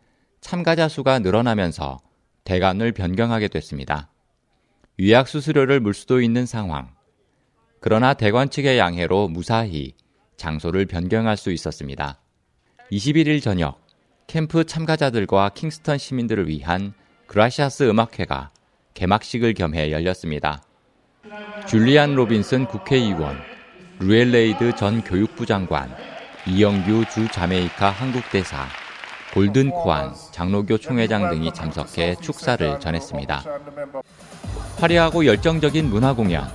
참가자 수가 늘어나면서 대관을 변경하게 됐습니다. 위약 수수료를 물 수도 있는 상황. 그러나 대관 측의 양해로 무사히 장소를 변경할 수 있었습니다. 21일 저녁 캠프 참가자들과 킹스턴 시민들을 위한 그라시아스 음악회가 개막식을 겸해 열렸습니다. 줄리안 로빈슨 국회의원, 루엘레이드 전 교육부 장관, 이영규 주 자메이카 한국대사, 골든 코안 장로교 총회장 등이 참석해 축사를 전했습니다. 화려하고 열정적인 문화 공연,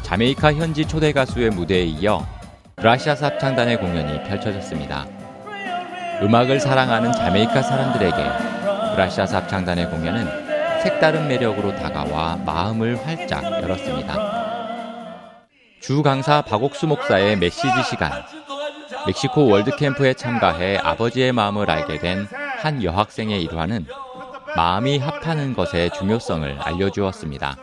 자메이카 현지 초대 가수의 무대에 이어 그라시아스 합창단의 공연이 펼쳐졌습니다. 음악을 사랑하는 자메이카 사람들에게 그라시아스 합창단의 공연은 색다른 매력으로 다가와 마음을 활짝 열었습니다. 주 강사 박옥수 목사의 메시지 시간. 멕시코 월드캠프에 참가해 아버지의 마음을 알게 된 한 여학생의 일화는 마음이 합하는 것의 중요성을 알려주었습니다.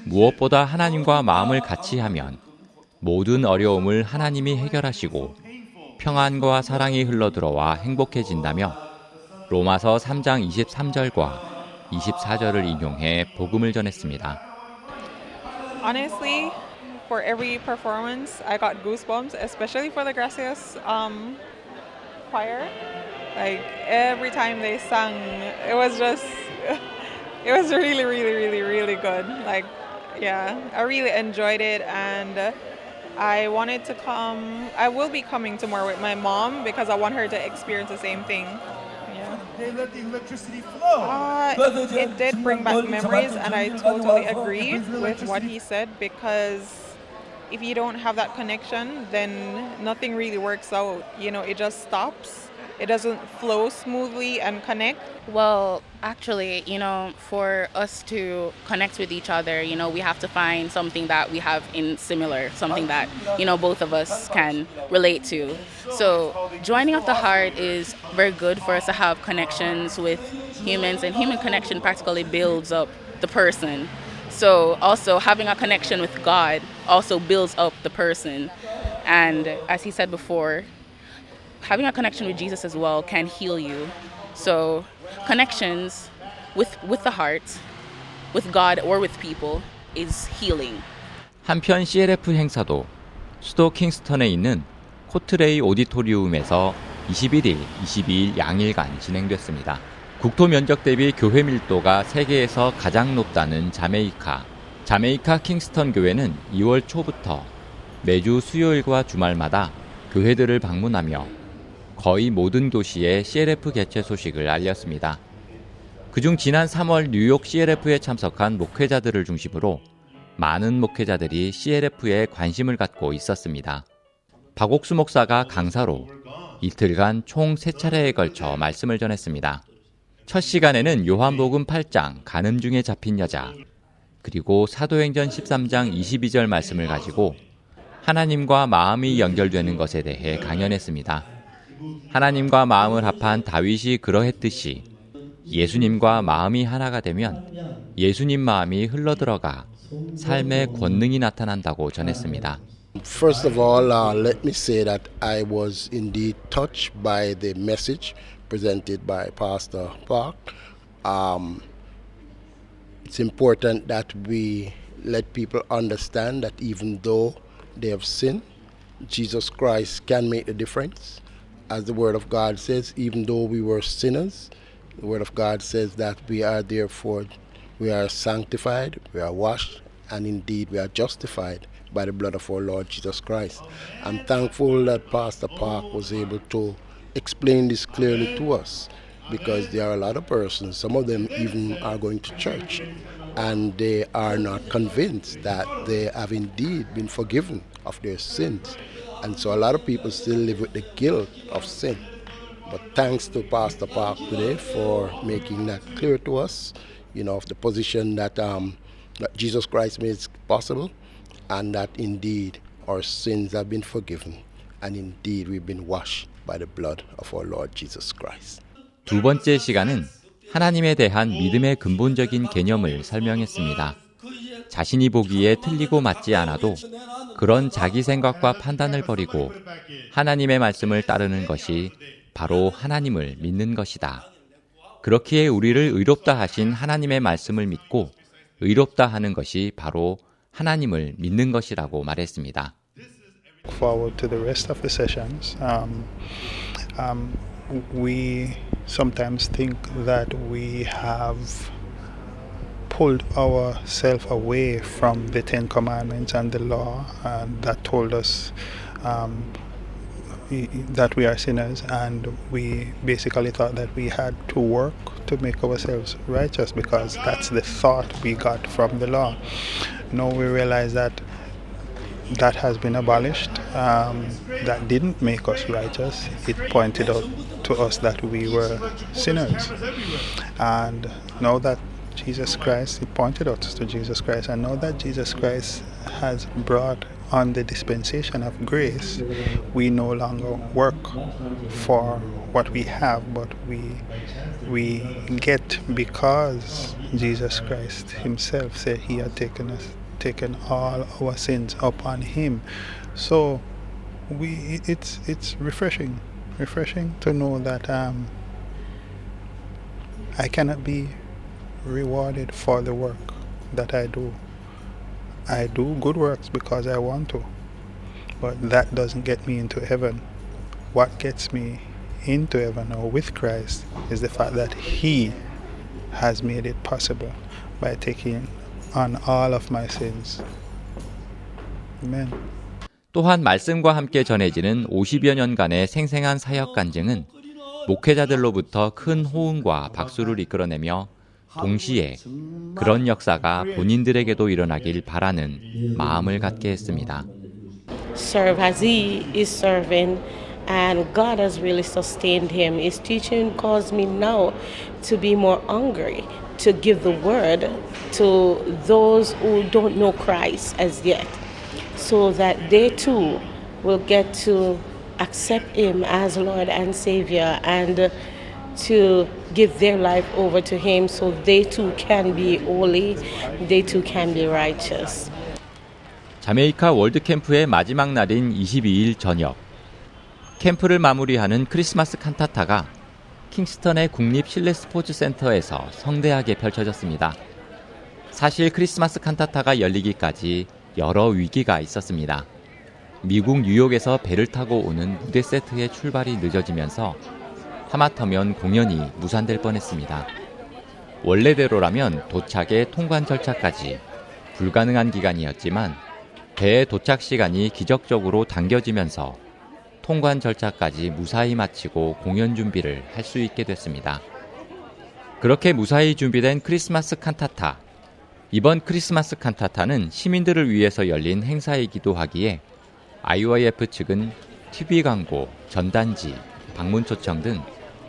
무엇보다 하나님과 마음을 같이 하면 모든 어려움을 하나님이 해결하시고 평안과 사랑이 흘러들어와 행복해진다며 로마서 3장 23절과 24절을 인용해 복음을 전했습니다. Honestly, for every performance, I got goosebumps, especially for the Gracias choir. Like every time they sang, it was really, really, really, really good. Like, yeah, I really enjoyed it, and I wanted to come. I will be coming to more with my mom because I want her to experience the same thing. Yeah. They let the electricity flow. It did bring back memories, and I totally agree with what he said, because if you don't have that connection, then nothing really works out. You know, it just stops. It doesn't flow smoothly and connect. Well, actually, you know, for us to connect with each other, you know, we have to find something that we have in similar, something that, you know, both of us can relate to. So joining of the heart is very good for us to have connections with humans, and human connection practically builds up the person. So also having a connection with God also builds up the person. And as he said before, having a connection with Jesus as well can heal you. So connections with the heart, with God or with people is healing. 한편 CLF 행사도 수도 킹스턴에 있는 코트레이 오디토리움에서 21일, 22일 양일간 진행됐습니다. 국토 면적 대비 교회 밀도가 세계에서 가장 높다는 자메이카. 자메이카 킹스턴 교회는 2월 초부터 매주 수요일과 주말마다 교회들을 방문하며 거의 모든 도시의 CLF 개최 소식을 알렸습니다. 그중 지난 3월 뉴욕 CLF에 참석한 목회자들을 중심으로 많은 목회자들이 CLF에 관심을 갖고 있었습니다. 박옥수 목사가 강사로 이틀간 총 3차례에 걸쳐 말씀을 전했습니다. 첫 시간에는 요한복음 8장 간음 중에 잡힌 여자, 그리고 사도행전 13장 22절 말씀을 가지고 하나님과 마음이 연결되는 것에 대해 강연했습니다. 하나님과 마음을 합한 다윗이 그러했듯이 예수님과 마음이 하나가 되면 예수님 마음이 흘러들어가 삶의 권능이 나타난다고 전했습니다. First of all, let me say that I was indeed touched by the message presented by Pastor Park. It's important that we let people understand that even though they have sinned, Jesus Christ can make a difference. As the Word of God says, even though we were sinners, the Word of God says that we are therefore, we are sanctified, we are washed, and indeed we are justified by the blood of our Lord Jesus Christ. I'm thankful that Pastor Park was able to explain this clearly to us, because there are a lot of persons, some of them even are going to church, and they are not convinced that they have indeed been forgiven of their sins. And so a lot of people still live with the guilt of sin. But thanks to Pastor Park today for making that clear to us, you know, of the position that, that Jesus Christ makes possible, and that indeed our sins have been forgiven. and indeed we've been washed by the blood of our Lord Jesus Christ. 두 번째 시간은 하나님에 대한 믿음의 근본적인 개념을 설명했습니다. 자신이 보기에 틀리고 맞지 않아도 그런 자기 생각과 판단을 버리고 하나님의 말씀을 따르는 것이 바로 하나님을 믿는 것이다. 그렇기에 우리를 의롭다 하신 하나님의 말씀을 믿고 의롭다 하는 것이 바로 하나님을 믿는 것이라고 말했습니다. Forward to the rest of the sessions. We sometimes think that we have pulled ourselves away from the Ten Commandments and the law that told us that we are sinners, and we basically thought that we had to work to make ourselves righteous because that's the thought we got from the law. Now we realize that that has been abolished. That didn't make us righteous. It pointed out to us that we were sinners. And now that Jesus Christ, it pointed us to Jesus Christ, and now that Jesus Christ has brought on the dispensation of grace, we no longer work for what we have, but we get because Jesus Christ himself said he had taken all our sins upon him. So it's refreshing to know that I cannot be rewarded for the work that I do. I do good works because I want to, but that doesn't get me into heaven. What gets me into heaven or with Christ is the fact that he has made it possible by taking on all of my sins. Amen. 또한 말씀과 함께 전해지는 50여 년간의 생생한 사역 간증은 목회자들로부터 큰 호응과 박수를 이끌어내며 동시에 그런 역사가 본인들에게도 일어나길 바라는 마음을 갖게 했습니다. Serve as he is serving, and God has really sustained him. His teaching caused me now to be more hungry to give the word to those who don't know Christ as yet, so that they too will get to accept him as Lord and Savior and to give their life over to him so they too can be holy, they too can be righteous. 자메이카 월드 캠프의 마지막 날인 22일 저녁, 캠프를 마무리하는 크리스마스 칸타타가 킹스턴의 국립 실내 스포츠 센터에서 성대하게 펼쳐졌습니다. 사실 크리스마스 칸타타가 열리기까지 여러 위기가 있었습니다. 미국 뉴욕에서 배를 타고 오는 무대 세트의 출발이 늦어지면서 하마터면 공연이 무산될 뻔했습니다. 원래대로라면 도착의 통관 절차까지 불가능한 기간이었지만 배의 도착 시간이 기적적으로 당겨지면서 통관 절차까지 무사히 마치고 공연 준비를 할 수 있게 됐습니다. 그렇게 무사히 준비된 크리스마스 칸타타. 이번 크리스마스 칸타타는 시민들을 위해서 열린 행사이기도 하기에 IYF 측은 TV 광고, 전단지, 방문 초청 등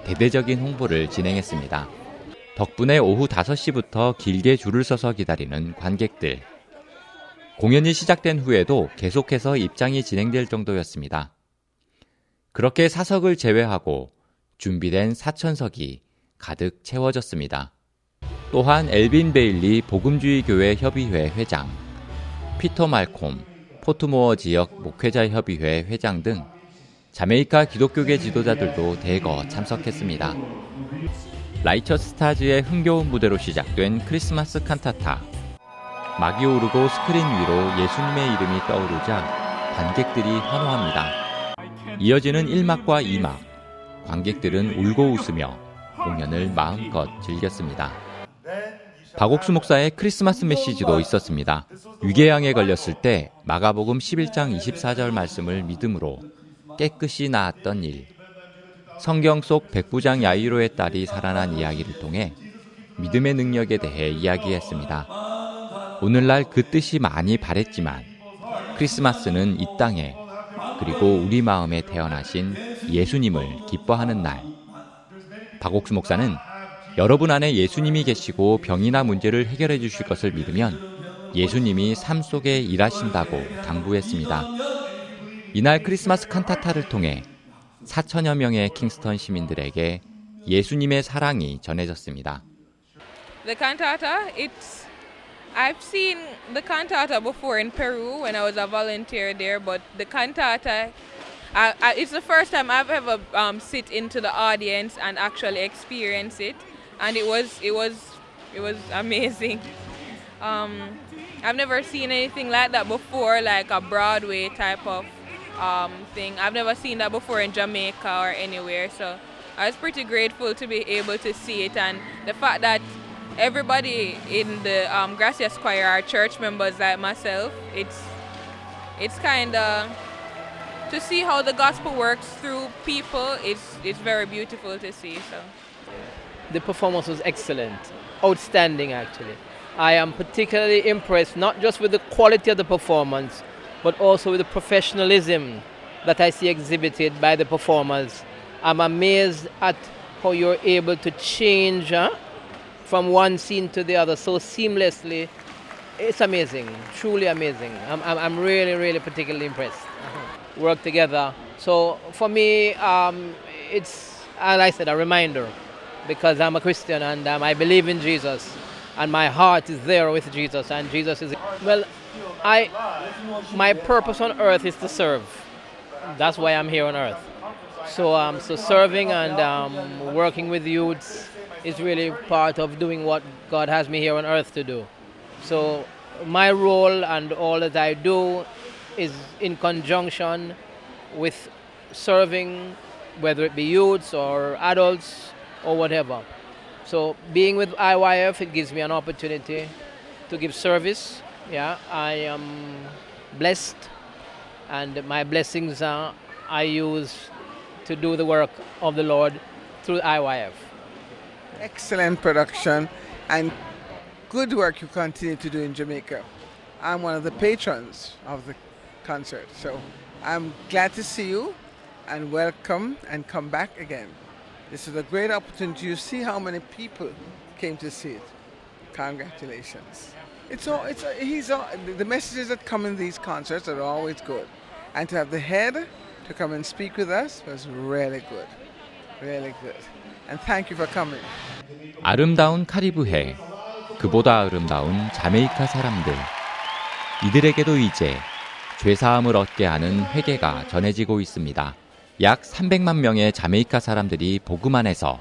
대대적인 홍보를 진행했습니다. 덕분에 오후 5시부터 길게 줄을 서서 기다리는 관객들. 공연이 시작된 후에도 계속해서 입장이 진행될 정도였습니다. 그렇게 사석을 제외하고 준비된 4,000석이 가득 채워졌습니다. 또한 엘빈 베일리 복음주의 교회 협의회 회장, 피터 말콤 포트모어 지역 목회자 협의회 회장 등 자메이카 기독교계 지도자들도 대거 참석했습니다. 라이처스 스타즈의 흥겨운 무대로 시작된 크리스마스 칸타타. 막이 오르고 스크린 위로 예수님의 이름이 떠오르자 관객들이 환호합니다. 이어지는 1막과 2막. 관객들은 울고 웃으며 공연을 마음껏 즐겼습니다. 박옥수 목사의 크리스마스 메시지도 있었습니다. 위궤양에 걸렸을 때 마가복음 11장 24절 말씀을 믿음으로 깨끗이 나았던 일. 성경 속 백부장 야이로의 딸이 살아난 이야기를 통해 믿음의 능력에 대해 이야기했습니다. 오늘날 그 뜻이 많이 바랬지만 크리스마스는 이 땅에 그리고 우리 마음에 태어나신 예수님을 기뻐하는 날. 박옥수 목사는 여러분 안에 예수님이 계시고 병이나 문제를 해결해 주실 것을 믿으면 예수님이 삶 속에 일하신다고 당부했습니다. 이날 크리스마스 칸타타를 통해 4천여 명의 킹스턴 시민들에게 예수님의 사랑이 전해졌습니다. The cantata, I've seen the cantata before in Peru when I was a volunteer there, but the cantata, it's the first time I've ever sit into the audience and actually experience it, and it was amazing. I've never seen anything like that before, like a Broadway type of thing. I've never seen that before in Jamaica or anywhere, so I was pretty grateful to be able to see it, and the fact that everybody in the Gracias Choir are church members like myself. It's kind of to see how the gospel works through people. It's very beautiful to see. So the performance was excellent, outstanding actually. I am particularly impressed not just with the quality of the performance, but also with the professionalism that I see exhibited by the performers. I'm amazed at how you're able to change from one scene to the other so seamlessly. It's amazing, truly amazing. I'm really particularly impressed. Work together. So for me, it's, as I said, a reminder, because I'm a Christian and I believe in Jesus, and my heart is there with Jesus, and Jesus is, well, my purpose on earth is to serve. That's why I'm here on earth. So serving and working with youths is really part of doing what God has me here on earth to do. So my role and all that I do is in conjunction with serving, whether it be youths or adults or whatever. So being with IYF, it gives me an opportunity to give service. Yeah, I am blessed, and my blessings I use to do the work of the Lord through IYF. Excellent production and good work you continue to do in Jamaica. I'm one of the patrons of the concert, so I'm glad to see you and welcome and come back again. This is a great opportunity. You see how many people came to see it. Congratulations. The messages that come in these concerts are always good. And to have the head to come and speak with us was really good. Really good. And thank you for coming. 아름다운 카리브해, 그보다 아름다운 자메이카 사람들. 이들에게도 이제 죄사함을 얻게 하는 회개가 전해지고 있습니다. 약 300만 명의 자메이카 사람들이 복음 안에서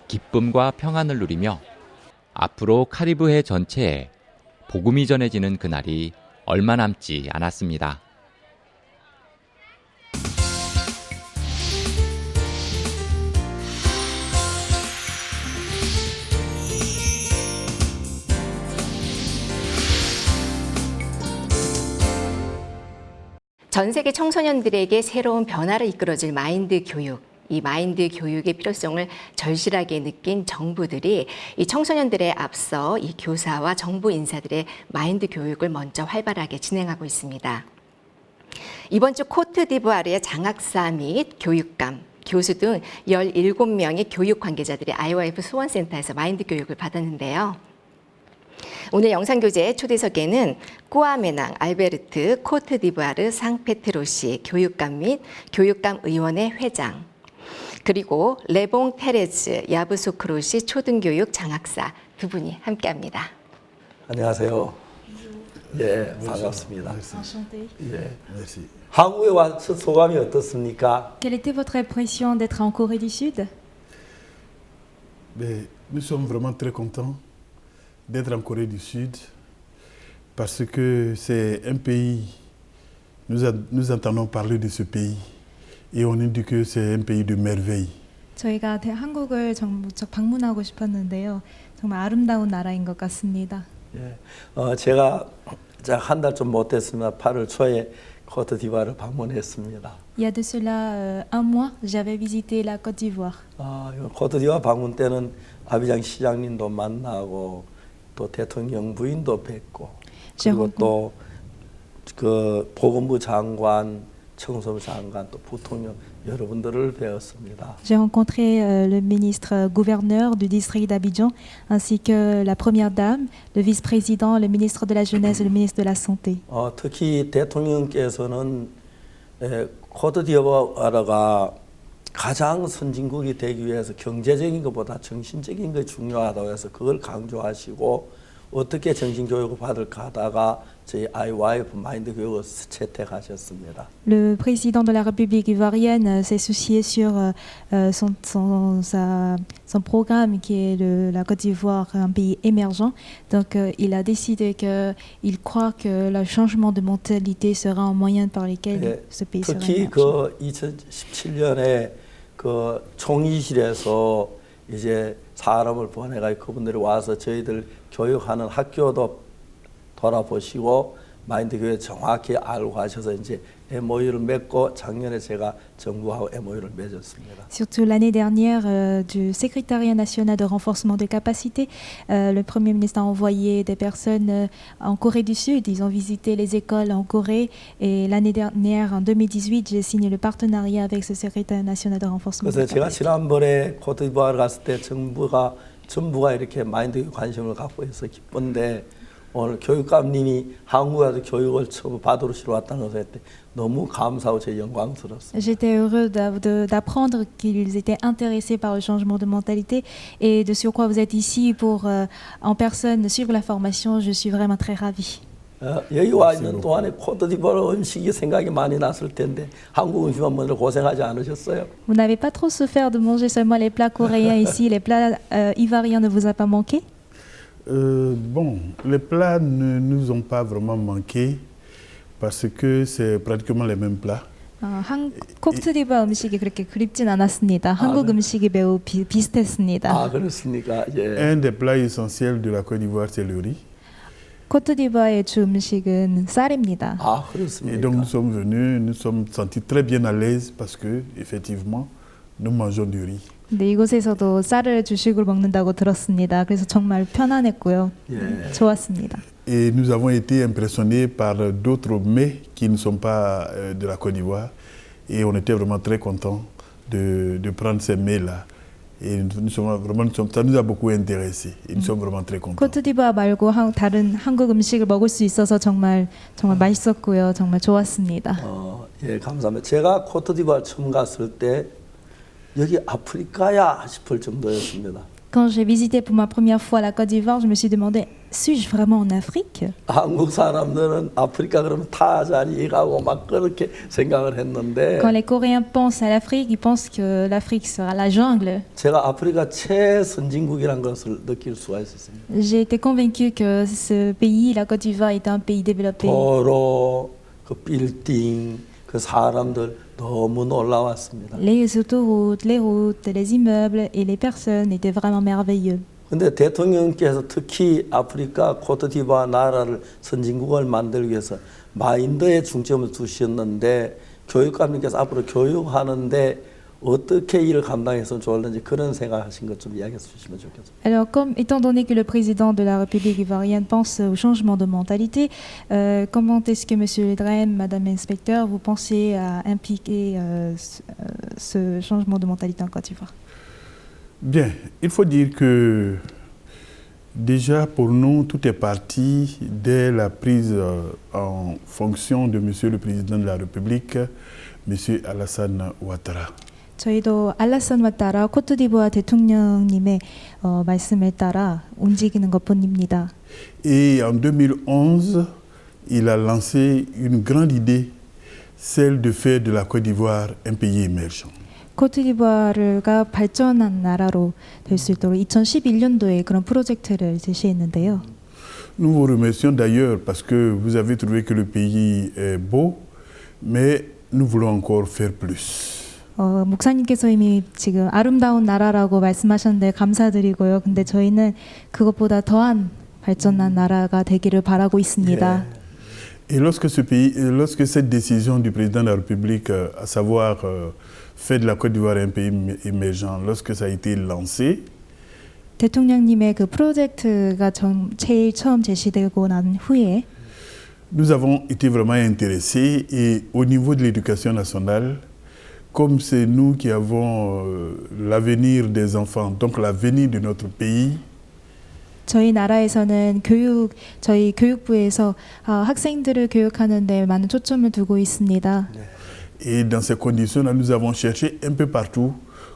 기쁨과 평안을 누리며 앞으로 카리브해 전체에 복음이 전해지는 그날이 얼마 남지 않았습니다. 전 세계 청소년들에게 새로운 변화를 이끌어줄 마인드 교육, 이 마인드 교육의 필요성을 절실하게 느낀 정부들이 이 청소년들에 앞서 이 교사와 정부 인사들의 마인드 교육을 먼저 활발하게 진행하고 있습니다. 이번 주 코트디부아르의 장학사 및 교육감, 교수 등 17명의 교육 관계자들이 IYF 수원센터에서 마인드 교육을 받았는데요. 오늘 영상교재 초대석에는 꾸아메낭 알베르트 코트디부아르 상페트로시 교육감 및 교육감 의원회 회장, 그리고 레봉 테레즈 야브소크로시 초등교육 장학사 두 분이 함께합니다. 안녕하세요. 예, 반갑습니다. 예. 한국에 와서 소감이 어떻습니까? Quelle était votre impression d'être en Corée du Sud? Nous sommes vraiment très contents d'être en Corée du Sud parce que c'est un pays, nous entendons parler de ce pays et on dit que c'est un pays de merveille. 저희가 한국을 무척 방문하고 싶었는데요. 정말 아름다운 나라인 것 같습니다. 예, 제가 한 달 좀 못됐습니다. 8월 초에 코트디부아르를 방문했습니다. Il y a de cela un mois, j'avais visité la Côte d'Ivoire. 코트디부아르 방문 때는 아비장 시장님도 만나고 또 대통령 부인도 뵙고 그리고 또 그 보건부 장관, 청소부 장관, 또 부통령 여러분들을 뵈었습니다. J'ai rencontré le ministre gouverneur du district d'Abidjan ainsi que la première dame, le vice-président, le ministre de la jeunesse et le ministre de la santé. 특히 대통령께서는 코트디부아르가 가장 선진국이 되기 위해서 경제적인 것보다 정신적인 것이 중요하다고 해서 그걸 강조하시고 어떻게 정신교육을 받을까 하다가 저희 IYF 마인드 교육을 채택하셨습니다. Le président de la République ivoirienne s'est soucié sur son programme qui est la Côte d'Ivoire, un pays émergent. Donc il a décidé qu'il croit que le changement de mentalité sera un moyen par lequel ce pays sera 특히 그 2017년에 그 총리실에서 이제 사람을 보내가지고 그분들이 와서 저희들 교육하는 학교도 돌아보시고 마인드 교육 정확히 알고 가셔서 이제 MOU를 맺고 작년에 제가 정부하고 MOU를 맺었습니다. Surtout l'année dernière du secrétariat national de renforcement des capacités, le Premier ministre a envoyé des personnes en Corée du Sud. Ils ont visité les écoles en Corée et l'année dernière, en 2018, j'ai signé le partenariat avec ce secrétariat national de renforcement des 그래서 제가 capacités. 지난번에 코트디부아르 갔을 때 정부가 이렇게 마인드 교육 관심을 갖고 있어 기쁜데 오늘 교육감님이 한국에서 교육을 처음 받으러 왔다는 것에 너무 감사하고 제 영광스럽습니다. J'étais heureux d'apprendre qu'ils étaient intéressés par le changement de mentalité et de surcroît vous êtes ici pour en personne suivre la formation. Je suis vraiment très ravie. 여기 와 있는 동안에 코트디부아르 음식이 생각이 많이 났을 텐데 한국 음식만 먹느라 고생하지 않으셨어요? Vous n'avez pas trop souffert de manger seulement les plats coréens ici, les plats ivoiriens ne vous a pas manqué? Bon, les plats ne nous ont pas vraiment manqué parce que c'est pratiquement les mêmes plats. 코트디부아 음식이 그렇게 그립진 않았습니다. 한국 음식이 매우 비슷했습니다. 아, 그렇습니까? 예. Un des plats essentiels de la Côte d'Ivoire, c'est le riz. 코트디부아의 주 음식은 쌀입니다. 아, 그렇습니까? Et donc nous sommes venus, nous sommes sentis très bien à l'aise parce que effectivement, nous mangeons du riz. 근데 이곳에서도 쌀을 주식으로 먹는다고 들었습니다. 그래서 정말 편안했고요. 좋았습니다. Et nous avons été impressionnés par d'autres mets qui ne sont pas de la Côte d'Ivoire. Et on était vraiment très contents de prendre ces mets-là. Et ça nous a beaucoup intéressés. Et nous sommes vraiment très contents. 코트디부아 말고 다른 한국 음식을 먹을 수 있어서 정말 맛있었고요. 정말 좋았습니다. 예, 감사합니다. 제가 코트디부아르 처음 갔을 때 여기 아프리카야 싶을 정도였습니다. Quand j'ai visité pour ma première fois la Côte d'Ivoire, je me suis demandé, suis-je vraiment en Afrique? 한국 사람들은 아프리카 그러면 타자니 가고 막 그렇게 생각을 했는데 Quand les Coréens pensent à l'Afrique, ils pensent que l'Afrique sera la jungle. 제가 아프리카 최선진국이라는 것을 느낄 수가 있었습니다. J'ai été convaincu que ce pays, la Côte d'Ivoire, est un pays développé. 도로, 그 빌딩, 그 사람들 너무 놀라웠습니다. Les autoroutes, les routes, les immeubles et les personnes étaient vraiment merveilleux. 근데 대통령께서 특히 아프리카 코트디부아르 나라를 선진국을 만들기 위해서 마인드에 중점을 두셨는데 교육감님께서 앞으로 교육하는데 어떻게 일을 감당했으면 좋을는지 그런 생각하신 것 좀 이야기해 주시면 좋겠습니다. Alors, étant donné que le président de la République ivoirienne pense au changement de mentalité, comment est-ce que Monsieur Ledrem, Madame l'inspecteur, vous pensez à impliquer ce changement de mentalité en Côte d'Ivoire? Bien, il faut dire que déjà pour nous, tout est parti dès la prise en fonction de Monsieur le Président de la République, Monsieur Alassane Ouattara. 저희도 알라산 와타라 코트디부아 대통령님의 말씀에 따라 움직이는 것뿐입니다. Et en 2011, il a lancé une grande idée, celle de faire de la Côte d'Ivoire un pays émergent. 코트디부아르가 발전한 나라로 될 수 있도록 2011년도에 그런 프로젝트를 제시했는데요. Nous vous remercions d'ailleurs parce que vous avez trouvé que le pays est beau, mais nous voulons encore faire plus. 목사님께서 이미 지금 아름다운 나라라고 말씀하셨는데 감사드리고요. 근데 저희는 그것보다 더한 발전한 나라가 되기를 바라고 있습니다. Et lorsque cette décision du président de la République, à savoir faire de la Côte d'Ivoire un pays émergent, lorsque ça a été lancé, 대통령님의 그 프로젝트가 제일 처음 제시되고 난 후에 nous avons été vraiment intéressés et au niveau de l'éducation nationale, comme c'est nous qui avons l'avenir des enfants, donc l'avenir de notre pays, 저희 나라에서는 저희 교육부에서 학생들을 교육하는 데 많은 초점을 두고 있습니다. Et dans ces conditions-là, nous avons cherché un peu partout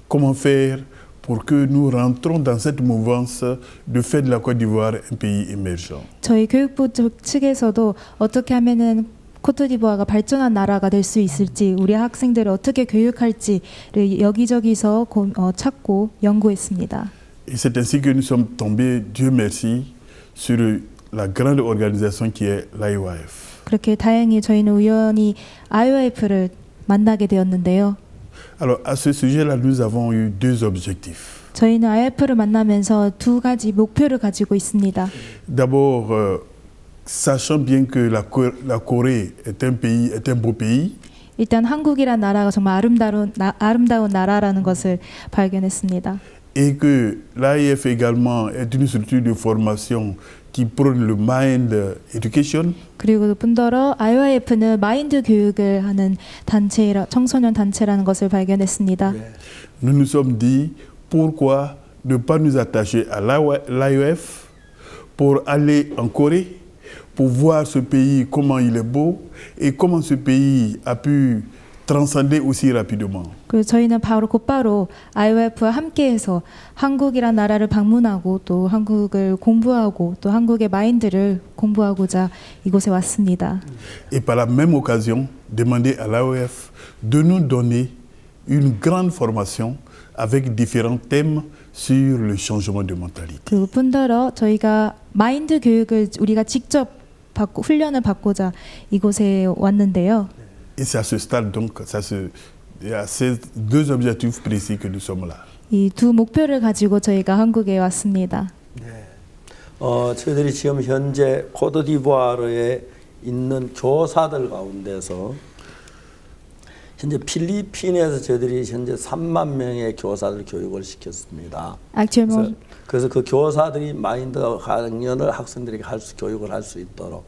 comment faire pour que nous rentrons dans cette mouvance de faire de la Côte d'Ivoire un pays émergent. 저희 교육부 측에서도 어떻게 하면은 코트디부아가 발전한 나라가 될 수 있을지, 우리 학생들을 어떻게 교육할지를 여기저기서 찾고 연구했습니다. Et c'est ainsi que nous sommes tombés, Dieu merci, sur la grande organisation qui est l'IOIF. 그렇게 다행히 저희는 우연히 IOIF를 만나게 되었는데요. Alors à ce sujet-là, nous avons eu deux objectifs. 저희는 IOIF를 만나면서 두 가지 목표를 가지고 있습니다. D'abord, sachant bien que la Corée est un beau pays. 일단 한국이란 나라가 정말 아름다운 나라라는 것을 발견했습니다. Et que l'AIF également est une structure de formation qui prône le mind education. 그리고 뿐더러 IOIF는 마인드 교육을 하는 청소년 단체라는 것을 발견했습니다. Nous nous sommes dit pourquoi ne pas nous attacher à l'AIOF pour aller en Corée, pour voir ce pays comment il est beau et comment ce pays a pu transcender aussi rapidement. 그래서 저희는 곧바로 IOIF와 함께해서 한국이란 나라를 방문하고 또 한국을 공부하고 또 한국의 마인드를 공부하고자 이곳에 왔습니다. Et par la même occasion, demander à l'AIOF de nous donner une grande formation avec différents thèmes sur le changement de mentalité. 그리고 뿐더러 저희가 마인드 교육을 우리가 직접 훈련을 받고자 이곳에 왔는데요. Et c'est à ce stade donc, il y a ces deux objectifs précis que nous sommes là. 이 두 목표를 가지고 저희가 한국에 왔습니다. 저희들이 지금 현재 코트디부아르에 있는 교사들 가운데서 현재 필리핀에서 저희들이 현재 3만 명의 교사들 교육을 시켰습니다. 그래서 그 교사들이 마인드 강연을 학생들에게 교육을 할 수 있도록.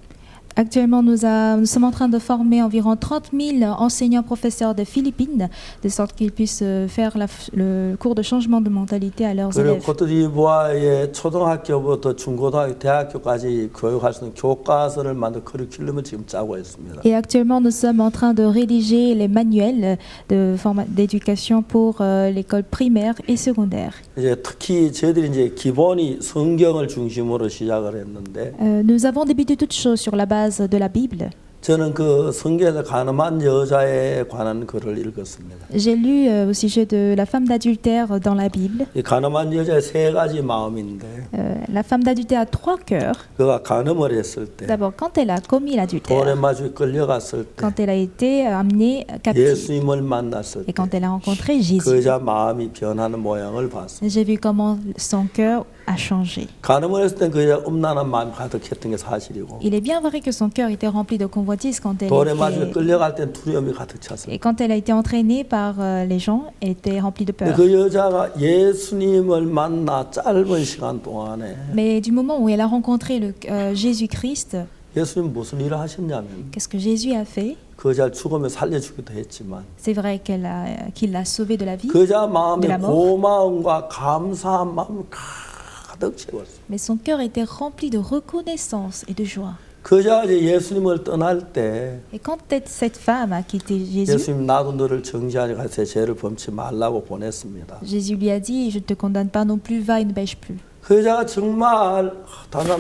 Actuellement, nous sommes en train de former environ 30 000 enseignants-professeurs des Philippines, de sorte qu'ils puissent faire le cours de changement de mentalité à leurs élèves. 코트디부아르의 초등학교부터 중고등학교, 대학교까지 교육할 수 있는 교과서를 만들 커리큘럼을 지금 짜고 있습니다. Et actuellement, nous sommes en train de rédiger les manuels d'éducation pour l'école primaire et secondaire. 이제 특히 저희들이 이제 기본이 성경을 중심으로 시작을 했는데. Nous avons débuté toutes choses sur la base de la Bible. 저는 그 성경에서 가늠한 여자에 관한 글을 읽었습니다. J'ai lu au sujet de la femme d'adultère dans la Bible. 이 가늠한 여자의 세 가지 마음인데. La femme d'adultère a trois cœurs. 그가 가늠을 했을 때. D'abord, quand elle a commis l'adultère. 돌에 맞추 끌려갔을 때. Quand elle a été amenée captive. 예수님을 만났을 때. Et quand elle a rencontré Jésus. 그 여자 마음이 변하는 모양을 봤습니다. J'ai vu comment son cœur a changé. 가늠을 했을 때 그 여자 음란한 마음이 가득했던 게 사실이고. Il est bien vrai que son cœur était rempli de convoitise quand elle 돌에 맞추 끌려갈 때 두려움이 가득 찼습니다. Et quand elle a été entraînée par les gens, elle était remplie de peur. 그 여자가 예수님을 만나 짧은 시간 동안에. Mais du moment où elle a rencontré Jésus-Christ. 예수님 무슨 일을 하셨냐면. Qu'est-ce que Jésus a fait? 그 여자를 죽으면 살려주기도 했지만. C'est vrai qu'il l'a sauvée de la vie. 그 여자 마음에 고마움과 감사한 마음을 가득 채웠어. Mais son cœur était rempli de reconnaissance et de joie. 그 여자가 이제 예수님을 떠날 때. Et quand cette femme a quitté Jésus. 예수님 나도 너를 정죄하지 가세 죄를 범치 말라고 보냈습니다. Jésus lui a dit, je te condamne pas non plus, va et ne pêche plus. 그 여자가 정말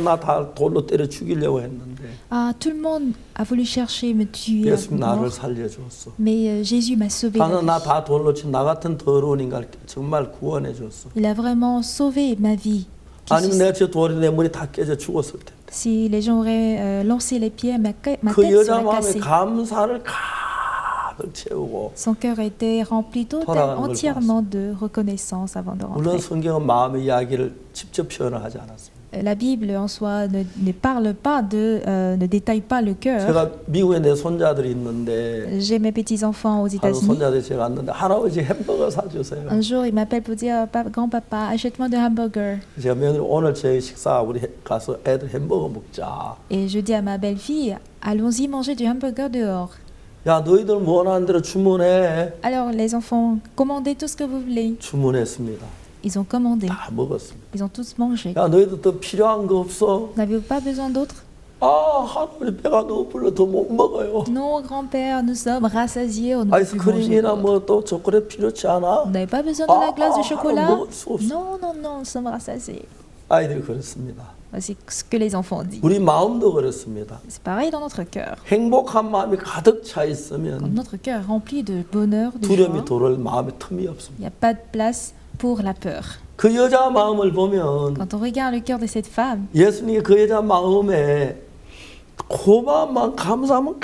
나 다 돌로 때려 죽이려고 했는데. Ah, tout le monde a voulu chercher me tuer. 예수님 나를 살려줬어. Mais Jésus m'a sauvé. 나 다 돌로 친 나 같은 더러운 인간을 정말 구원해 줬어. Il a vraiment sauvé ma vie. 아니면 내가 저 돌에 내 머리 다 깨져 죽었을 텐데. Si les gens auraient lancé les pierres, ma tête serait cassée. 감사를 가득 채우고. Son cœur était rempli entièrement de reconnaissance avant de rentrer. 물론 성경은 마음의 이야기를 직접 표현을 하지 않았습니다. La Bible en soi ne parle pas ne détaille pas le cœur. 제가 미국에 내 손자들이 있는데. J'ai mes petits enfants aux États-Unis. 손자들이 제가 왔는데 할아버지 햄버거 사주세요. Un jour, il m'appelle pour dire grand-papa, achète-moi des hamburgers. 제가 며느리 오늘 저희 식사 우리 가서 애들 햄버거 먹자. Et je dis à ma belle-fille, allons-y manger du hamburger dehors. 야 너희들 원하는 대로 주문해. Alors les enfants, commandez tout ce que vous voulez. 주문했습니다. Ils ont commandé. 다 먹었습니다. Ils ont tous mangé. 야 너희들 더 필요한 거 없어? N'avez-vous pas besoin d'autre? 할머니 배가 너무 불러 더 못 먹어요. Non, grand-père, nous sommes rassasiés, on ne peut plus manger. 아이스크림이나 뭐 또 초콜릿 필요치 않아? On n'avait pas besoin de la glace de chocolat. 먹을 수 없어. Non, non, non, nous sommes rassasiés. 아이들이 그렇습니다. Voici ce que les enfants disent. 우리 마음도 그렇습니다. C'est pareil dans notre cœur. 행복한 마음이 가득 차 Quand 있으면 notre cœur est rempli de bonheur, de 두려움이 joie, 돌을 마음에 틈이 il 없습니다. n'y a pas de place pour la peur. 그 여자 마음을 보면 Quand on regarde le cœur de cette femme, 예수님이 그 여자 마음에 고마움만 감사하면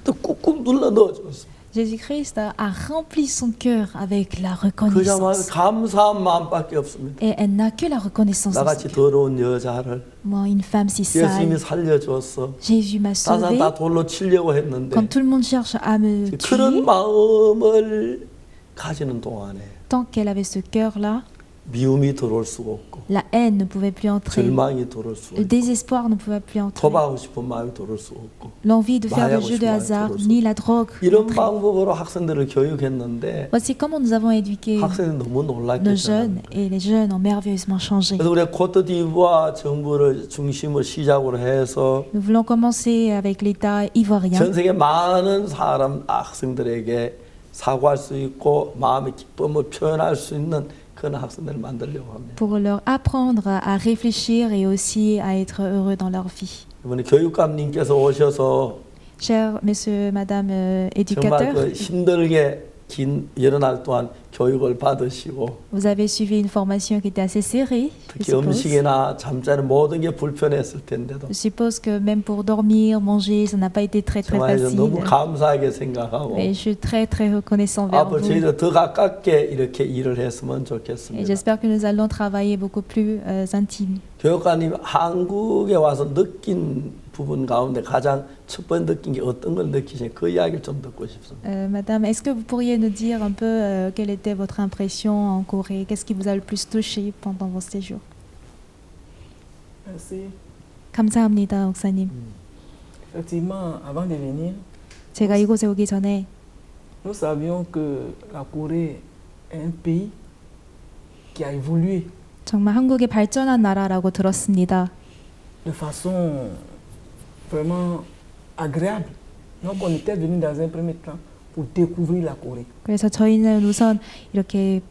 또 꾹꾹 눌러 넣어줬습니다. Jésus-Christ a rempli son cœur avec la 그 여자 마음에 reconnaissance. 감사한 마음밖에 없습니다. Et elle n'a que la reconnaissance dans son 나같이 cœur. 더러운 여자를 Moi, une femme si 예수님이 sale, 살려줬어. Jésus m'a 다른 사람 sauvé. 다 돌로 치려고 했는데 Quand tout le monde cherche à me 그런 tuer, 마음을 가지는 동안에 tant qu'elle avait ce cœur-là, 미움이 들어올 수가 없고 la haine ne pouvait plus entrer. 절망이 들어올 수가 Le 없고 désespoir ne pouvait plus entrer. 도박하고 싶은 마음이 들어올 수가 없고 L'envie de faire 마약하고 des jeux de 싶은 마음이 hasard, 들어올 수가 ni la drogue. 이런 entrer. 방법으로 학생들을 교육했는데 Voici comment nous avons éduqué 학생들이 너무 놀랍게 nos jeunes, et les jeunes ont merveilleusement changé. 그래서 우리가 코트디부아 정부를 중심으로 시작으로 해서 Nous voulons commencer avec l'État ivoirien. 전 세계 많은 사람 학생들에게 사고할 수 있고 마음의 기쁨을 표현할 수 있는 그런 학생들을 만들려고 합니다. Pour leur apprendre à réfléchir et aussi à être heureux dans leur vie. 이번에 교육감님께서 오셔서 Chers messieurs, madame 정말 그 éducateurs, 힘들게 긴 여러 날 동안 교육을 받으시고 vous avez suivi une formation qui était assez serrée, je 특히 suppose. 음식이나 잠자는 모든 게 불편했을 텐데도 Je suppose que même pour dormir, manger, ça n'a pas été très 정말 너무 facile. 감사하게 생각하고 Mais je suis très reconnaissant vers 앞으로 vous. 저희도 더 가깝게 이렇게 일을 했으면 Et 좋겠습니다. j'espère que nous allons travailler beaucoup plus intime. 교육관님 한국에 와서 느낀 부분 가운데 가장 첫 번째 느낀 게 어떤 걸 느끼시나요? 그 이야기를 좀 듣고 싶습니다. Madame, est-ce que vous pourriez nous dire un peu quelle était votre impression en Corée? Qu'est-ce qui vous a le plus touché pendant vos séjours? Merci. 감사합니다, 목사님. Effectivement, avant de venir, 제가 이곳에 오기 전에 nous savions que la Corée est un pays qui a évolué 정말 한국이 발전한 나라라고 들었습니다. de façon vraiment agréable. Donc on était venu dans un premier temps pour découvrir la Corée. 그래서 저희는 우선 이렇게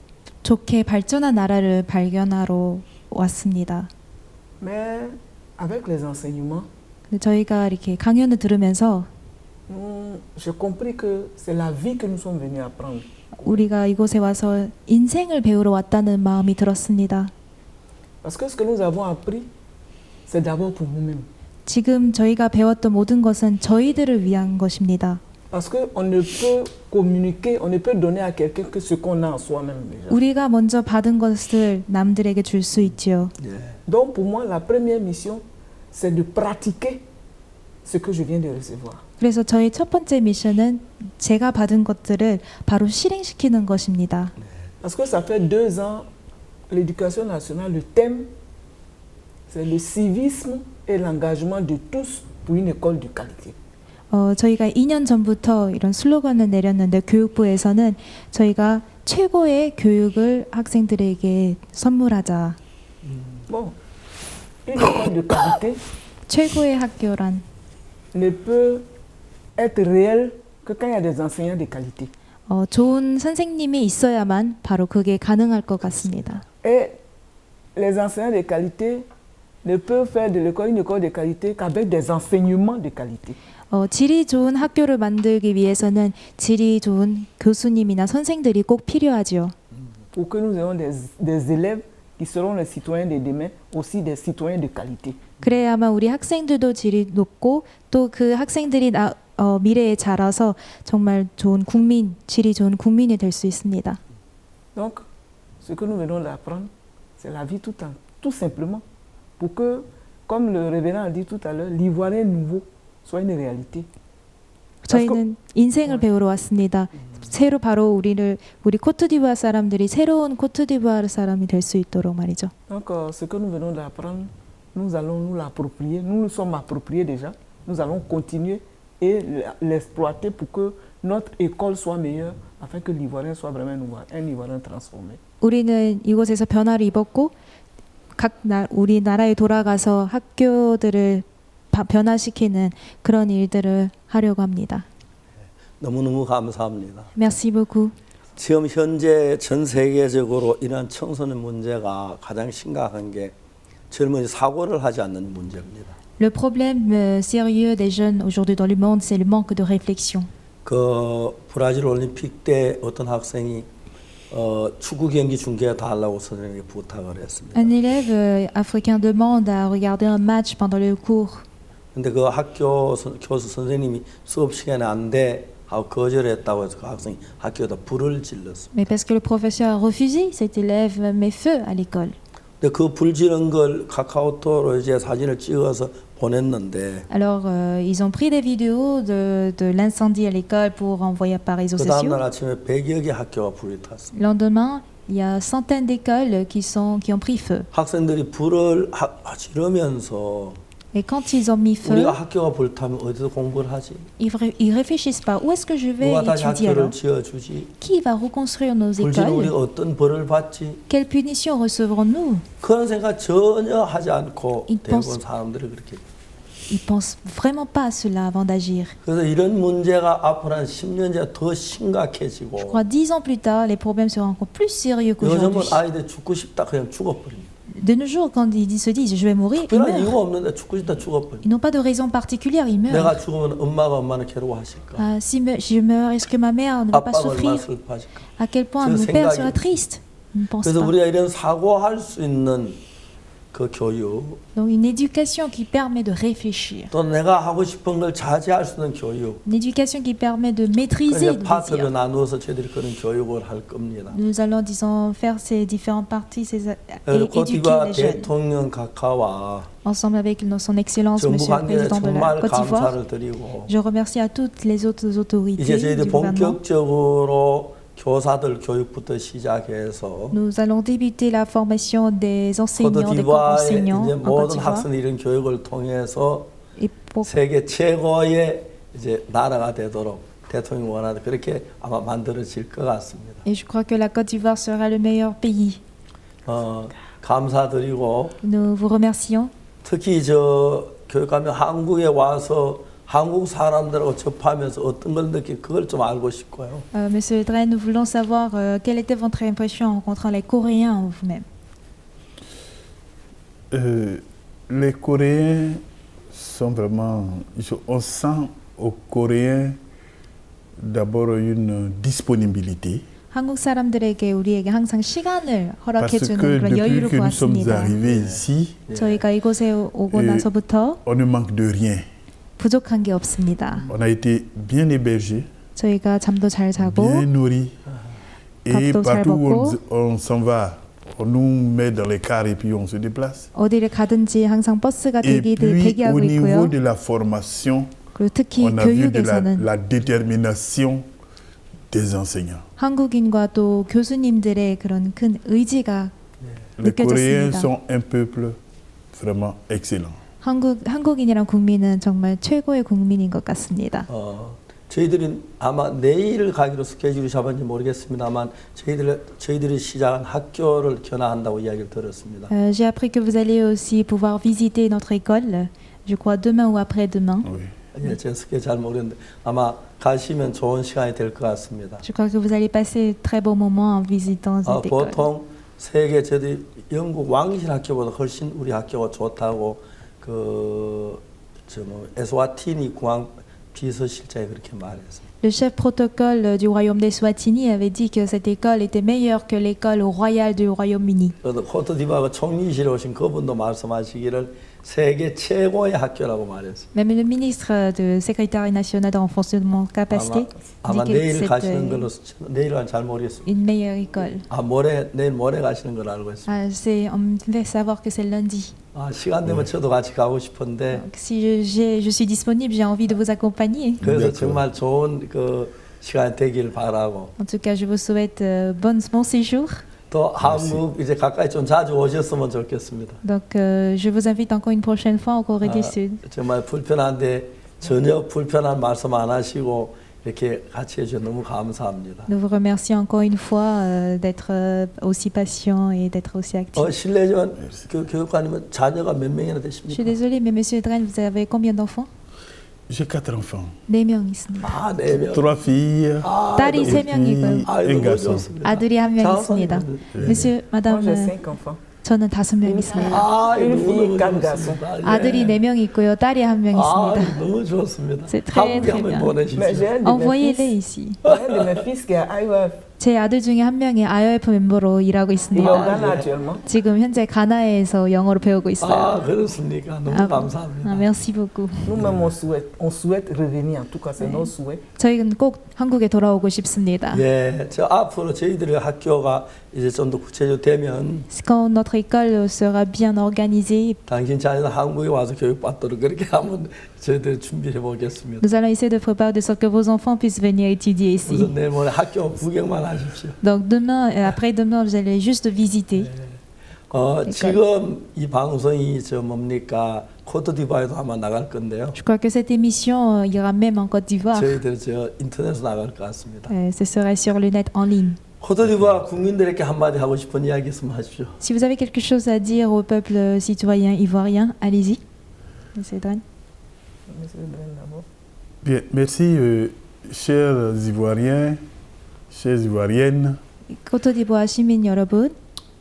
좋게 발전한 나라를 발견하러 왔습니다. Mais avec les enseignements, 근데 저희가 이렇게 강연을 들으면서 j'ai compris que c'est la vie que nous sommes venus apprendre. 우리가 이곳에 와서 인생을 배우러 왔다는 마음이 들었습니다. Parce que ce que nous avons appris, c'est d'abord pour nous-mêmes. 지금 저희가 배웠던 모든 것은 저희들을 위한 것입니다. Parce qu'on ne peut communiquer, on ne peut donner à quelqu'un que ce qu'on a en soi-même déjà. 우리가 먼저 받은 것을 남들에게 줄 수 있지요. Donc pour moi, la première mission, c'est de pratiquer ce que je viens de recevoir. 그래서 저희 첫 번째 미션은 제가 받은 것들을 바로 실행시키는 것입니다. Parce que ça fait 2 ans, l'éducation nationale, le thème, c'est le civisme et l'engagement de tous pour une école de qualité. 저희가 2년 전부터 이런 슬로건을 내렸는데 교육부에서는 저희가 최고의 교육을 학생들에게 선물하자. Bon, une école de qualité 최고의 학교란 ne peut être réelle que quand il y a des enseignants de qualité. 좋은 선생님이 있어야만 바로 그게 가능할 것 같습니다. Et les enseignants de qualité ne peuvent faire de l'école une école de qualité qu'avec des enseignements de qualité. 질이 좋은 학교를 만들기 위해서는 질이 좋은 교수님이나 선생들이 꼭 필요하죠. Pour que nous ayons des élèves qui seront les citoyens de demain, aussi des citoyens de qualité. 그래야만 우리 학생들도 질이 높고 또 그 학생들이 미래에 자라서 정말 좋은 국민, 질이 좋은 국민이 될 수 있습니다. Donc, ce que nous venons d'apprendre, c'est la vie tout simplement, pour que, comme le révérend a dit tout à l'heure, l'ivoirien nouveau soit une réalité. 저희는 인생을 배우러 왔습니다. 새로 바로 우리 코트디부아 사람들이 새로운 코트디부아 사람이 될 수 있도록 말이죠. Donc, ce que nous venons d'apprendre, nous allons nous l'approprier. Nous nous sommes appropriés déjà. Nous allons continuer et l'exploiter pour que notre école soit meilleure, afin que l'ivoirien soit vraiment un ivoirien transformé. 우리는 이곳에서 변화를 입었고 우리 나라에 돌아가서 학교들을 변화시키는 그런 일들을 하려고 합니다. 너무너무 감사합니다. Merci beaucoup. 지금 현재 전 세계적으로 이러한 청소년 문제가 가장 심각한 게 젊은이 사고를 하지 않는 문제입니다. Le problème sérieux des jeunes aujourd'hui dans le monde, c'est le manque de réflexion. 그 브라질 올림픽 때 어떤 학생이 축구 경기 중계해 달라고 선생님에게 부탁을 했습니다. Un élève africain demande à regarder un match pendant le cours. 근데 그 학교 교수 선생님이 수업 시간에 안 돼 하고 거절했다고 해서 그 학생이 학교에다 불을 질렀습니다. Mais parce que le professeur a refusé, cet élève met feu à l'école. 근데 그 불 지른 걸 카카오톡으로 이제 사진을 찍어서 보냈는데 Alors, ils ont pris des vidéos de l'incendie à l'école pour envoyer par réseaux 그 sociaux. 다음날 아침에 100여 개 학교가 불이 탔습니다. Lendemain, il y a centaines d'écoles qui ont pris feu. 학생들이 불을 지르면서 Et quand ils ont mis feu, 우리가 학교가 불타면 어디서 공부를 하지? ils réfléchissent pas. Où est-ce que je vais 누가 다시 étudier 학교를 alors? 지어주지? Qui va reconstruire nos 불 지르면 우리가 écoles? 어떤 벌을 받지? Quelle punition recevrons-nous? 그런 생각 전혀 하지 않고 이 대부분 버스- 사람들이 그렇게. Ils pensent vraiment pas à cela avant d'agir. 그래서 이런 문제가 앞으로 한 10년 뒤에 더 심각해지고 Je crois 10 ans plus tard, les problèmes seront encore plus sérieux 요즘은 qu'aujourd'hui. 아이들 죽고 싶다 그냥 죽어버립니다. De nos jours, quand ils se disent je vais mourir, ils 특별한 meurent. 이유가 없는데 죽고 싶다 죽어버립니다. Ils n'ont pas de raison particulière, ils meurent. 내가 죽으면 엄마는 괴로워하실까? Si je meurs, est-ce que ma mère ne va pas 아빠가 얼마나 souffrir? 슬퍼하실까? À quel point 저 mon père 생각이- sera triste? Je ne pense 그래서 pas. 우리가 이런 사고할 수 있는 그 교육, Donc une éducation qui permet de réfléchir. 또 내가 하고 싶은 걸 자제할 수 있는 교육. Une éducation qui permet de maîtriser 이제 le 파트를 désir. 나누어서 저희들이 그런 교육을 할 겁니다. Nous allons, disons, faire ces différentes parties et 그리고 éduquer 코디바 les jeunes. 대통령 각하와 Ensemble avec son Excellence, 정부 Monsieur le 관계에 Président de la 정말 Côte d'Ivoire, 감사를 드리고 je remercie à toutes les autres autorités 이제 du 저희들 gouvernement. 본격적으로 교사들 교육부터 시작해서 Nous allons débuter la formation des enseignants, des corps 코디바의 enseignants 이제 en Côte 모든 d'Ivoire. 학생들이 이런 교육을 통해서 Et pour 세계 최고의 이제 나라가 되도록 대통령이 원하는 그렇게 아마 만들어질 것 같습니다. Et je crois que la Côte d'Ivoire sera le meilleur pays. 감사드리고 Nous vous remercions. 특히 저 교육하면 한국에 와서 한국 사람들하고 접하면서 어떤 걸 느끼 그걸 좀 알고 싶고요. Monsieur Dren, nous voulons savoir quelle était votre impression en rencontrant les Coréens vous-même. Les Coréens sont vraiment... On sent aux Coréens d'abord une disponibilité. 한국 사람들에게 우리에게 항상 시간을 허락해 Parce 주는 que 그런 depuis 여유를 que nous sommes 보았습니다. arrivés ici, 저희가 이곳에 오고 나서부터 on ne manque de rien. 부족한 게 없습니다. On a été bien hébergés, 저희가 잠도 잘 자고 bien nourris. Et 밥도 잘 partout où 먹고 on s'en va, on nous met dans les cars et puis on se déplace. 어디를 가든지 항상 버스가 Et puis 대기하고 au niveau 있고요. de la formation, 그리고 특히 on a vu de 교육에서는 la détermination des enseignants. 한국인과 또 교수님들의 그런 큰 의지가 Les Coréens 느껴졌습니다. sont un peuple vraiment excellent. 한국인이란 국민은 정말 최고의 국민인 것 같습니다. 저희들이 아마 내일 가기로 스케줄이 잡았는지 모르겠습니다만 저희들이 시작한 학교를 견학한다고 이야기를 들었습니다. J'ai appris que vous allez aussi pouvoir visiter notre école, je crois demain ou après-demain. 예, 제 스케줄 잘 모르겠는데 아마 가시면 좋은 시간이 될 것 같습니다. Je crois que vous allez passer de très beaux moments en visitant cette école. 보통 세계 저희 영국 왕실 학교보다 훨씬 우리 학교가 좋다고 에스와티니 공항 비서실장이 그렇게 말했어요. Le chef protocole du royaume d'Eswatini avait dit que cette école était meilleure que l'école royale du Royaume-Uni. 코트디부아르 총리실에 오신 그분도 말씀하시기를 세계 최고의 학교라고 말했어요. Même le ministre du secrétariat national de renforcement de capacité 아마 dit que 내일 가시는 c'est 걸로 내일은 잘 모르겠습니다. une meilleure école. 내일 모레 가시는 걸 알고 있습니다. On me fait savoir que c'est lundi. 시간 되면 저도 같이 가고 싶은데. Si je suis disponible, j'ai envie de vous accompagner. 그래서 정말 좋은 그 시간 되길 바라고. En tout cas, je vous souhaite bon séjour. 또 한국 이제 가까이 좀 자주 오셨으면 좋겠습니다. Donc, je vous invite encore une prochaine fois en Corée du Sud. 정말 불편한데 전혀 불편한 말씀 안 하시고 이렇게 같이 해주셔서 너무 감사합니다. Nous vous remercions encore une fois d'être aussi patient et d'être aussi actif. 실례지만 교육관님은 자녀가 몇 명이나 Je suis 되십니까? désolée, mais Monsieur Dren, vous avez combien d'enfants? J'ai 4 enfants. 4명 있습니다. 아, 4명. 3 filles. 딸이 et puis 3명이고요. un garçon. 아들이 1명 있습니다. Monsieur, Madame, Moi, j'ai 5 enfants. 저는 5명 있습니다. Une fille, 4 garçons. 아들이 4명 있고요. 딸이 1명 있습니다. 너무 좋습니다. C'est très, très 한번 bien. 보내십시오. Mais j'ai un de mes Envoyez-les fils. ici. Un de mes fils qui est à IOF. 제 아들 중에 한 명이 IOF 멤버로 일하고 Il est au 있습니다. Ghana actuellement. 지금 현재 가나에서 영어를 배우고 있어요. 아, 그렇습니까? 너무 감사합니다. merci beaucoup. Nous-mêmes, on souhaite revenir. En tout cas, c'est nos souhaits. 저희는 꼭 한국에 돌아오고 싶습니다. 예, 저 앞으로 저희들의 학교가 이제 좀 더 구체적되면 Quand notre école sera bien organisée, 당신 자녀는 한국에 와서 교육받도록 그렇게 한번 저희들 준비해 보겠습니다. nous allons essayer de préparer de sorte que vos enfants puissent venir étudier ici. 우선 내일 모레 학교 구경만 하십시오. Donc demain et après-demain, vous allez juste visiter. 지금 이 방송이 저 뭡니까 코트디부아에도 아마 나갈 건데요. Je crois que cette émission ira même en Côte d'Ivoire. 저희들 저 인터넷으로 나갈 것 같습니다. Ce serait sur le net en ligne. 코트디부아 국민들에게 한마디 하고 싶은 이야기 있으면 하십시오. Si vous avez quelque chose à dire au peuple citoyen ivoirien, allez-y. Monsieur Dren. Bien, merci, chers Ivoiriens, chères Ivoiriennes. Côte d'Ivoire 시민 여러분,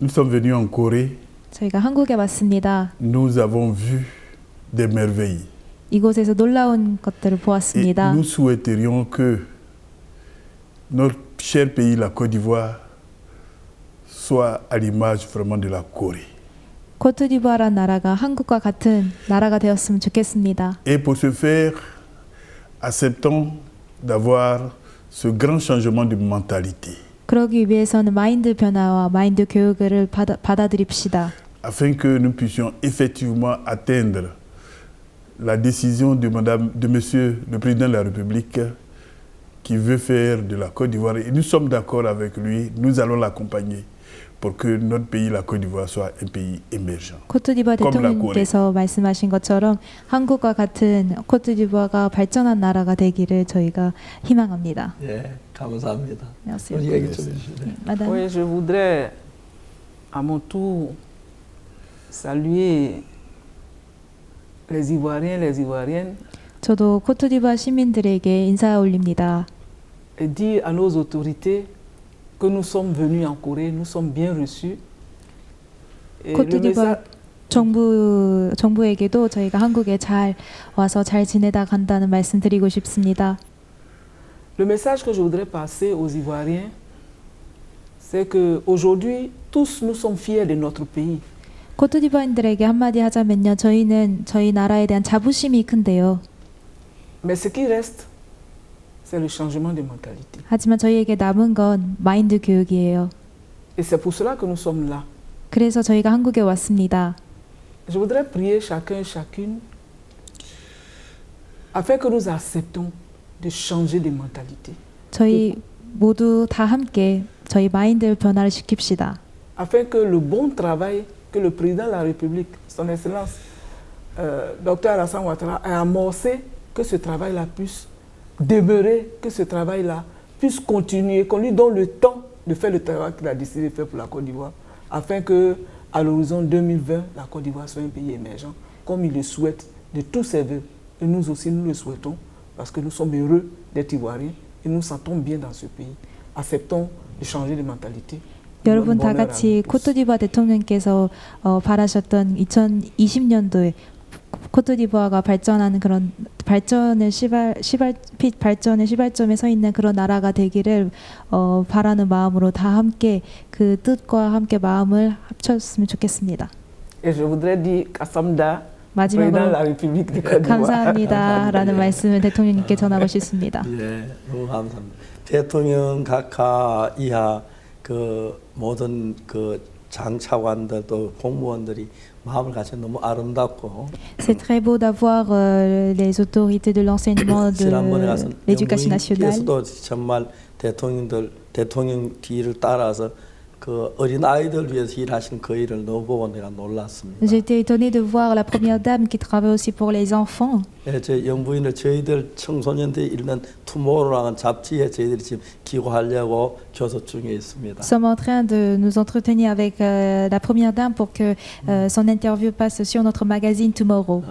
Nous sommes venus en Corée. 저희가 한국에 왔습니다. Nous avons vu des merveilles. 이곳에서 놀라운 것들을 Et 보았습니다. nous souhaiterions que notre cher pays, la Côte d'Ivoire, soit à l'image vraiment de la Corée. 코트디부아란 나라가 한국과 같은 나라가 되었으면 좋겠습니다. Et pour ce faire, acceptons d'avoir ce grand changement de mentalité, 그러기 위해서는 마인드 변화와 마인드 교육을 받아들입시다. afin que nous puissions effectivement atteindre la décision de Monsieur le Président de la République qui veut faire de la Côte d'Ivoire. Et nous sommes d'accord avec lui, nous allons l'accompagner pour que notre pays, la Côte d'Ivoire, soit un pays émergent. 코트디부아 comme la Corée. 대통령께서 말씀하신 것처럼 한국과 같은 코트디부아가 발전한 나라가 되기를 저희가 희망합니다. 예, 감사합니다. Merci 우리 beaucoup. 얘기 좀 해주세요. Madame. Oui, je voudrais à mon tour saluer les Ivoiriens, les Ivoiriennes 저도 코트디부아 시민들에게 인사 올립니다. et dire à nos autorités que nous sommes venus en Corée, nous sommes bien reçus. Et le 코트디부아 정부에게도 저희가 한국에 잘 와서 잘 지내다 간다는 말씀 드리고 싶습니다. Le message que je voudrais passer aux Ivoiriens, c'est que aujourd'hui, tous nous sommes fiers de notre pays. 코트디부아인들에게 한마디 하자면요, 저희는 저희 나라에 대한 자부심이 큰데요. Mais ce qui reste, c'est le changement de mentalité. 하지만 저희에게 남은 건 마인드 교육이에요. Et c'est pour cela que nous sommes là. 그래서 저희가 한국에 왔습니다. Je voudrais prier chacun et chacune afin que nous acceptons de changer de mentalité. 저희 모두 다 함께 저희 마인드 변화를 시킵시다. Afin que le bon travail que le président de la République, son Excellence, Dr Alassane Ouattara, a amorcé, que ce travail-là puisse demeurer, que ce travail-là puisse continuer, qu'on lui donne le temps de faire le travail qu'il a décidé de faire pour la Côte d'Ivoire, afin que, à l'horizon 2020, la Côte d'Ivoire soit un pays émergent, comme il le souhaite de tous ses voeux. Et nous aussi, nous le souhaitons, parce que nous sommes heureux d'être Ivoiriens et nous nous sentons bien dans ce pays. Acceptons de changer de mentalité. 여러분 다 같이 코트디부아 대통령께서 바라셨던 2020년도에 코트디부아가 발전하는 그런 발전의 시발점에 서 있는 그런 나라가 되기를 바라는 마음으로 다 함께 그 뜻과 함께 마음을 합쳤으면 좋겠습니다. Et je voudrais dire Kassamda, président de la République de Côte d'Ivoire. 감사합니다라는 말씀을 대통령님께 전하고 싶습니다. 예, 너무 감사합니다. 대통령 각하 이하 그 모든 그 장차관들 또 공무원들이 마음을 같이 너무 아름답고. C'est très beau d'avoir les autorités de l'enseignement de l'éducation nationale. 정말 대통령 뒤를 따라서 그 어린 아이들 위해서 일하신 그 일을 넣어보고 내가 놀랐습니다. J'ai été étonnée de voir la première dame qui travaille aussi pour les enfants. 예, 제 영부인을 저희들 청소년들이 읽는 투모로우라는 잡지에 저희들이 지금 기고하려고 교섭 중에 있습니다. Nous sommes en train de nous entretenir avec la première dame pour que son interview passe sur notre magazine Tomorrow.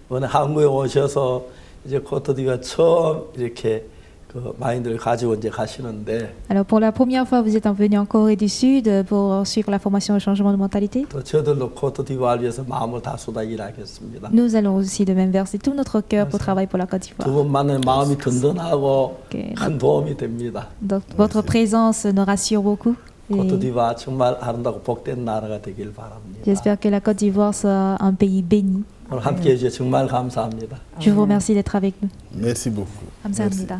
이번에 한국에 오셔서 이제 코트디가 처음 이렇게 그 마인드를 가지고 이제 가시는데 Alors pour la première fois, vous êtes venu en Corée du Sud pour suivre la formation au changement de mentalité. 또 저들도 코트디부아를 위해서 마음을 다 쏟아 일하겠습니다. Nous allons aussi de même verser tout notre cœur pour travailler pour la Côte d'Ivoire. 두 분 만나면 마음이 든든하고 큰 도움이 됩니다. Donc votre présence nous rassure beaucoup. 코트디부아 정말 아름다고 복된 나라가 되길 바랍니다. J'espère que la Côte d'Ivoire soit un pays béni. 오늘 함께 해주셔서 정말 감사합니다. Je vous remercie d'être avec nous. Merci beaucoup. 감사합니다.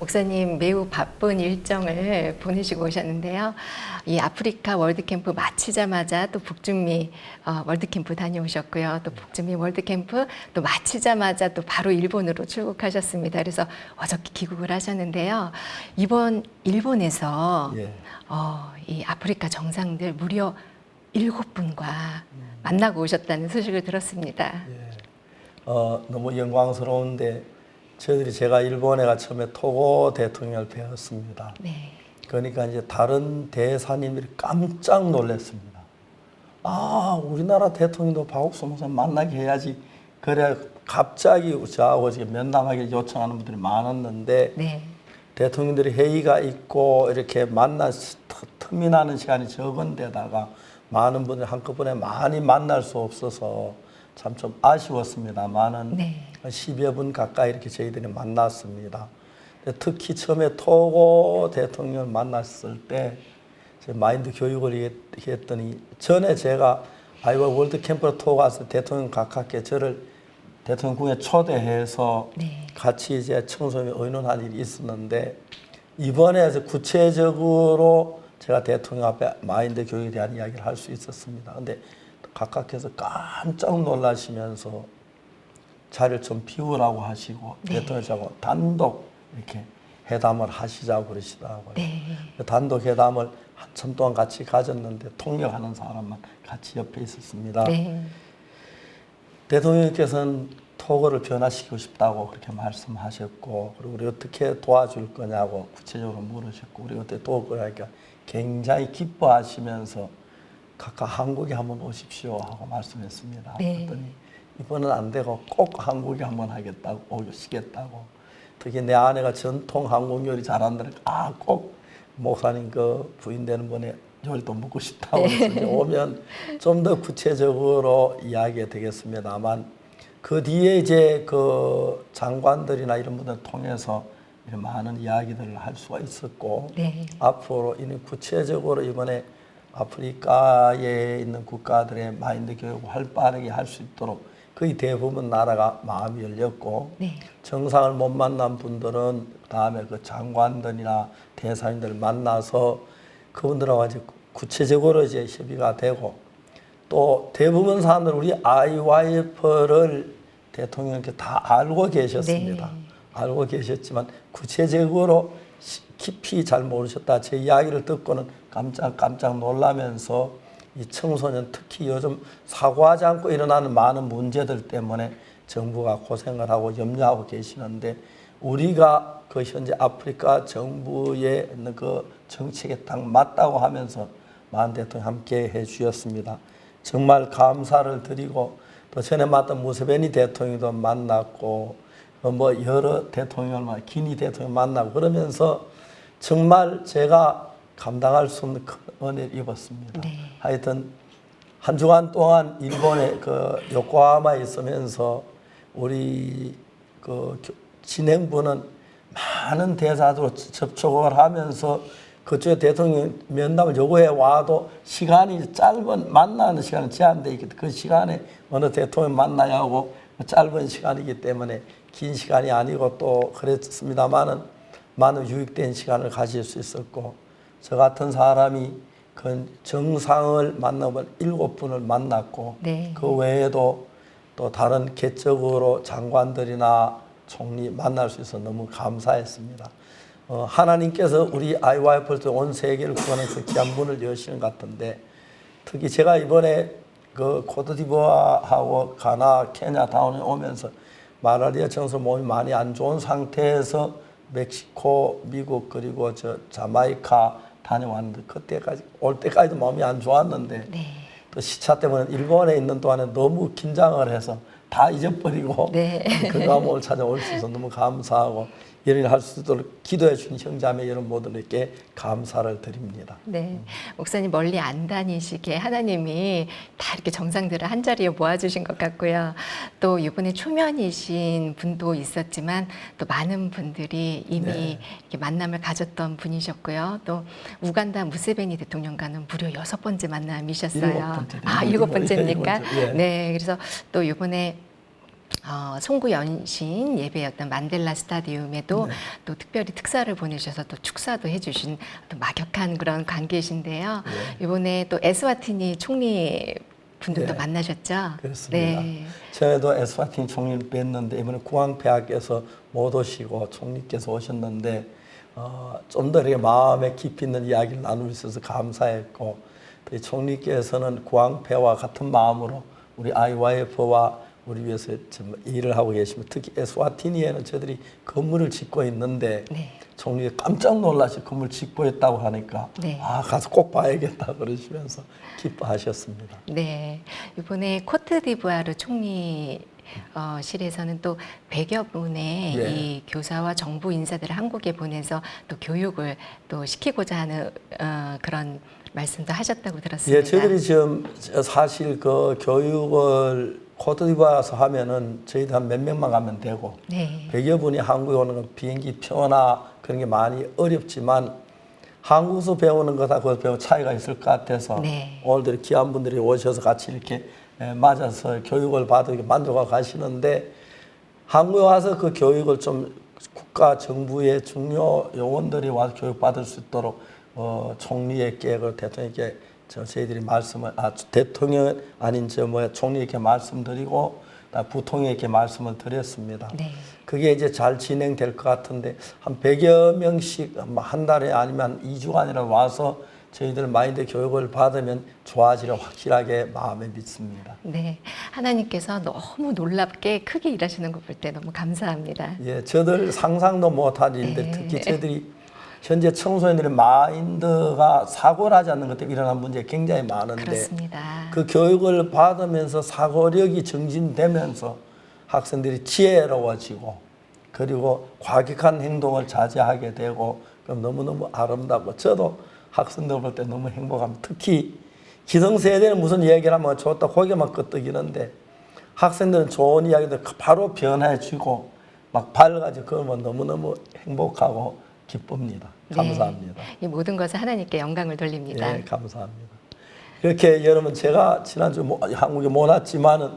목사님 매우 바쁜 일정을 보내시고 오셨는데요. 이 아프리카 월드캠프 마치자마자 또 북중미 월드캠프 다녀오셨고요. 또 북중미 월드캠프 또 마치자마자 또 바로 일본으로 출국하셨습니다. 그래서 어저께 귀국을 하셨는데요. 이번 일본에서 이 아프리카 정상들 무려 7분과 만나고 오셨다는 소식을 들었습니다. 너무 영광스러운데 저희들이 제가 일본에 가 처음에 토고 대통령을 배웠습니다. 네. 그러니까 이제 다른 대사님들이 깜짝 놀랐습니다. 아, 우리나라 대통령도 박옥수 목사 만나게 해야지. 그래 갑자기 저하고 지금 면담하기 요청하는 분들이 많았는데 네. 대통령들이 회의가 있고 이렇게 만날 틈이 나는 시간이 적은 데다가 많은 분들 한꺼번에 많이 만날 수 없어서 참 좀 아쉬웠습니다만은 네. 10여 분 가까이 이렇게 저희들이 만났습니다. 특히 처음에 토고 대통령을 만났을 때 마인드 교육을 했더니 전에 제가 아이와 월드 캠프로 토고 왔을 때 대통령 가깝게 저를 대통령궁에 초대해서 같이 이제 청소년 의논할 일이 있었는데 이번에 구체적으로 제가 대통령 앞에 마인드 교육에 대한 이야기를 할 수 있었습니다. 근데 각각께서 깜짝 놀라시면서 자리를 좀 비우라고 하시고 대통령하고 단독 이렇게 회담을 하시자고 그러시더라고요. 단독 회담을 한참 동안 같이 가졌는데 통역하는 사람만 같이 옆에 있었습니다. 대통령께서는 토고를 변화시키고 싶다고 그렇게 말씀하셨고 그리고 우리 어떻게 도와줄 거냐고 구체적으로 물으셨고 우리 어떻게 도울 거냐니까 굉장히 기뻐하시면서 각각 한국에 한번 오십시오 하고 말씀했습니다. 그랬더니 이번은 안 되고 꼭 한국에 한번 하겠다고 오시겠다고. 특히 내 아내가 전통 한국 요리 잘한다니까 꼭 목사님 그 부인 되는 분의 요리도 먹고 싶다고 해서 오면 좀 더 구체적으로 이야기가 되겠습니다만 그 뒤에 이제 그 장관들이나 이런 분들 통해서 이런 많은 이야기들을 할 수가 있었고 앞으로 이는 구체적으로 이번에 아프리카에 있는 국가들의 마인드 교육을 활발하게 할 수 있도록 거의 대부분 나라가 마음이 열렸고 정상을 못 만난 분들은 다음에 그 장관들이나 대사님들 만나서 그분들하고 이제 구체적으로 이제 협의가 되고 또 대부분 사람들 우리 IYF를 대통령께 다 알고 계셨습니다. 알고 계셨지만 구체적으로 깊이 잘 모르셨다. 제 이야기를 듣고는 깜짝 놀라면서 이 청소년 특히 요즘 사고하지 않고 일어나는 많은 문제들 때문에 정부가 고생을 하고 염려하고 계시는데 우리가 그 현재 아프리카 정부의 있는 그 정책에 딱 맞다고 하면서 만 대통령 함께 해 주셨습니다. 정말 감사를 드리고 또 전에 만났던 무세베니 대통령도 만났고 뭐 여러 대통령을 기니 대통령 만나고 그러면서 정말 제가 감당할 수 없는 큰 은혜를 입었습니다. 하여튼 한 주간 동안 일본의 그 요코하마에 있으면서 우리 그 진행부는 많은 대사들로 접촉을 하면서 그쪽에 대통령 면담을 요구해 와도 시간이 짧은 만나는 시간은 제한되어 있기 때문에 그 시간에 어느 대통령 만나야 하고 짧은 시간이기 때문에 긴 시간이 아니고 또 그랬습니다만은 많은 유익된 시간을 가질 수 있었고, 저 같은 사람이 그 정상을 만나면 7분을 만났고, 네. 그 외에도 또 다른 개적으로 장관들이나 총리 만날 수 있어서 너무 감사했습니다. 하나님께서 우리 IYF를 온 세계를 구하는 그 귀한 문을 여시는 것 같은데, 특히 제가 이번에 그 코트디부아하고 가나, 케냐 다운에 오면서 말라리아 정서 몸이 많이 안 좋은 상태에서 멕시코, 미국 그리고 저 자마이카 다녀왔는데, 그때까지 올 때까지도 몸이 안 좋았는데 네. 또 시차 때문에 일본에 있는 동안에 너무 긴장을 해서 다 잊어버리고 네. 그 감옥을 찾아올 수 있어서 너무 감사하고, 이런 일을 할 수 있도록 기도해 주신 형제자매 여러분 모두에게 감사를 드립니다. 네, 목사님 멀리 안 다니시게 하나님이 다 이렇게 정상들을 한 자리에 모아주신 것 같고요. 또 이번에 초면이신 분도 있었지만 또 많은 분들이 이미 네. 이렇게 만남을 가졌던 분이셨고요. 또 우간다 무세베니 대통령과는 무려 6번째 만남이셨어요. 7번째입니까? 예. 네, 그래서 또 이번에 송구 연신 예배였던 만델라 스타디움에도 네. 또 특별히 특사를 보내주셔서 또 축사도 해주신 또 막역한 그런 관계이신데요. 네. 이번에 또 에스와티니 총리 분들도 네. 만나셨죠? 그렇습니다. 네. 저희도 에스와티니 총리를 뵀는데 이번에 구황폐하께서 못 오시고 총리께서 오셨는데 좀 더 이렇게 마음에 깊이 있는 이야기를 나눌 수 있어서 감사했고, 또 총리께서는 구황폐와 같은 마음으로 우리 IYF와 우리 위해서 일을 하고 계십니다. 특히 에스와티니에는 저희들이 건물을 짓고 있는데 네. 총리가 깜짝 놀라서 건물 짓고 있다고 하니까 네. 가서 꼭 봐야겠다 그러시면서 기뻐하셨습니다. 네, 이번에 코트디부아르 총리 실에서는 또 100여 분의 예. 이 교사와 정부 인사들을 한국에 보내서 또 교육을 또 시키고자 하는 그런 말씀도 하셨다고 들었습니다. 예, 저희들이 지금 사실 그 교육을 코트디부아에서 하면은 저희들 한 몇 명만 가면 되고, 네. 100여 분이 한국에 오는 건 비행기 표나 그런 게 많이 어렵지만 한국에서 배우는 것하고 거기서 배우는 차이가 있을 것 같아서 네. 오늘들 귀한 분들이 오셔서 같이 이렇게 맞아서 교육을 받으게 만족하고 가시는데, 한국에 와서 그 교육을 좀 국가 정부의 중요 요원들이 와서 교육받을 수 있도록 총리에게 그 대통령에게 저희들이 말씀을 대통령 아닌 총리에게 말씀드리고 부통령에게 말씀을 드렸습니다. 네. 그게 이제 잘 진행될 것 같은데 한 100여 명씩 한 달에 아니면 2주간이라 와서 저희들 마인드 교육을 받으면 좋아지려 확실하게 마음에 믿습니다. 네, 하나님께서 너무 놀랍게 크게 일하시는 거 볼 때 너무 감사합니다. 예, 저들 상상도 못한 일들, 네. 특히 저희들이 현재 청소년들의 마인드가 사고를 하지 않는 것 때문에 일어나는 문제가 굉장히 많은데, 그렇습니다. 그 교육을 받으면서 사고력이 정진되면서 학생들이 지혜로워지고 그리고 과격한 행동을 자제하게 되고, 그럼 너무너무 아름답고 저도 학생들 볼 때 너무 행복합니다. 특히 기성세대는 무슨 이야기를 하면 좋다 고개만 끄덕이는데 학생들은 좋은 이야기들 바로 변해주고 막 밝아지고 그러면 너무너무 행복하고 기쁩니다. 감사합니다. 네, 이 모든 것을 하나님께 영광을 돌립니다. 네, 감사합니다. 이렇게 여러분 제가 지난주 한국에 못 왔지만은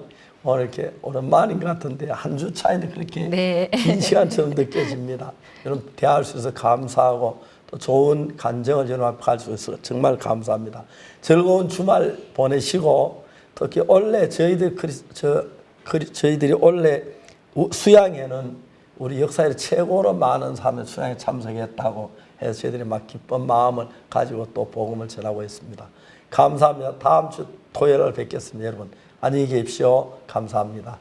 오늘 이렇게 오랜만인 것 같은데 한 주 차이인데 그렇게 네. 긴 시간처럼 느껴집니다. 여러분 대할 수 있어서 감사하고 또 좋은 간증을 여러분 앞에 갈 수 있어서 정말 감사합니다. 즐거운 주말 보내시고 특히 원래 저희들이 원래 수양에는 우리 역사에 최고로 많은 사람들 수양에 참석했다고 해서 저희들이 막 기쁜 마음을 가지고 또 복음을 전하고 있습니다. 감사합니다. 다음 주 토요일을 뵙겠습니다. 여러분 안녕히 계십시오. 감사합니다.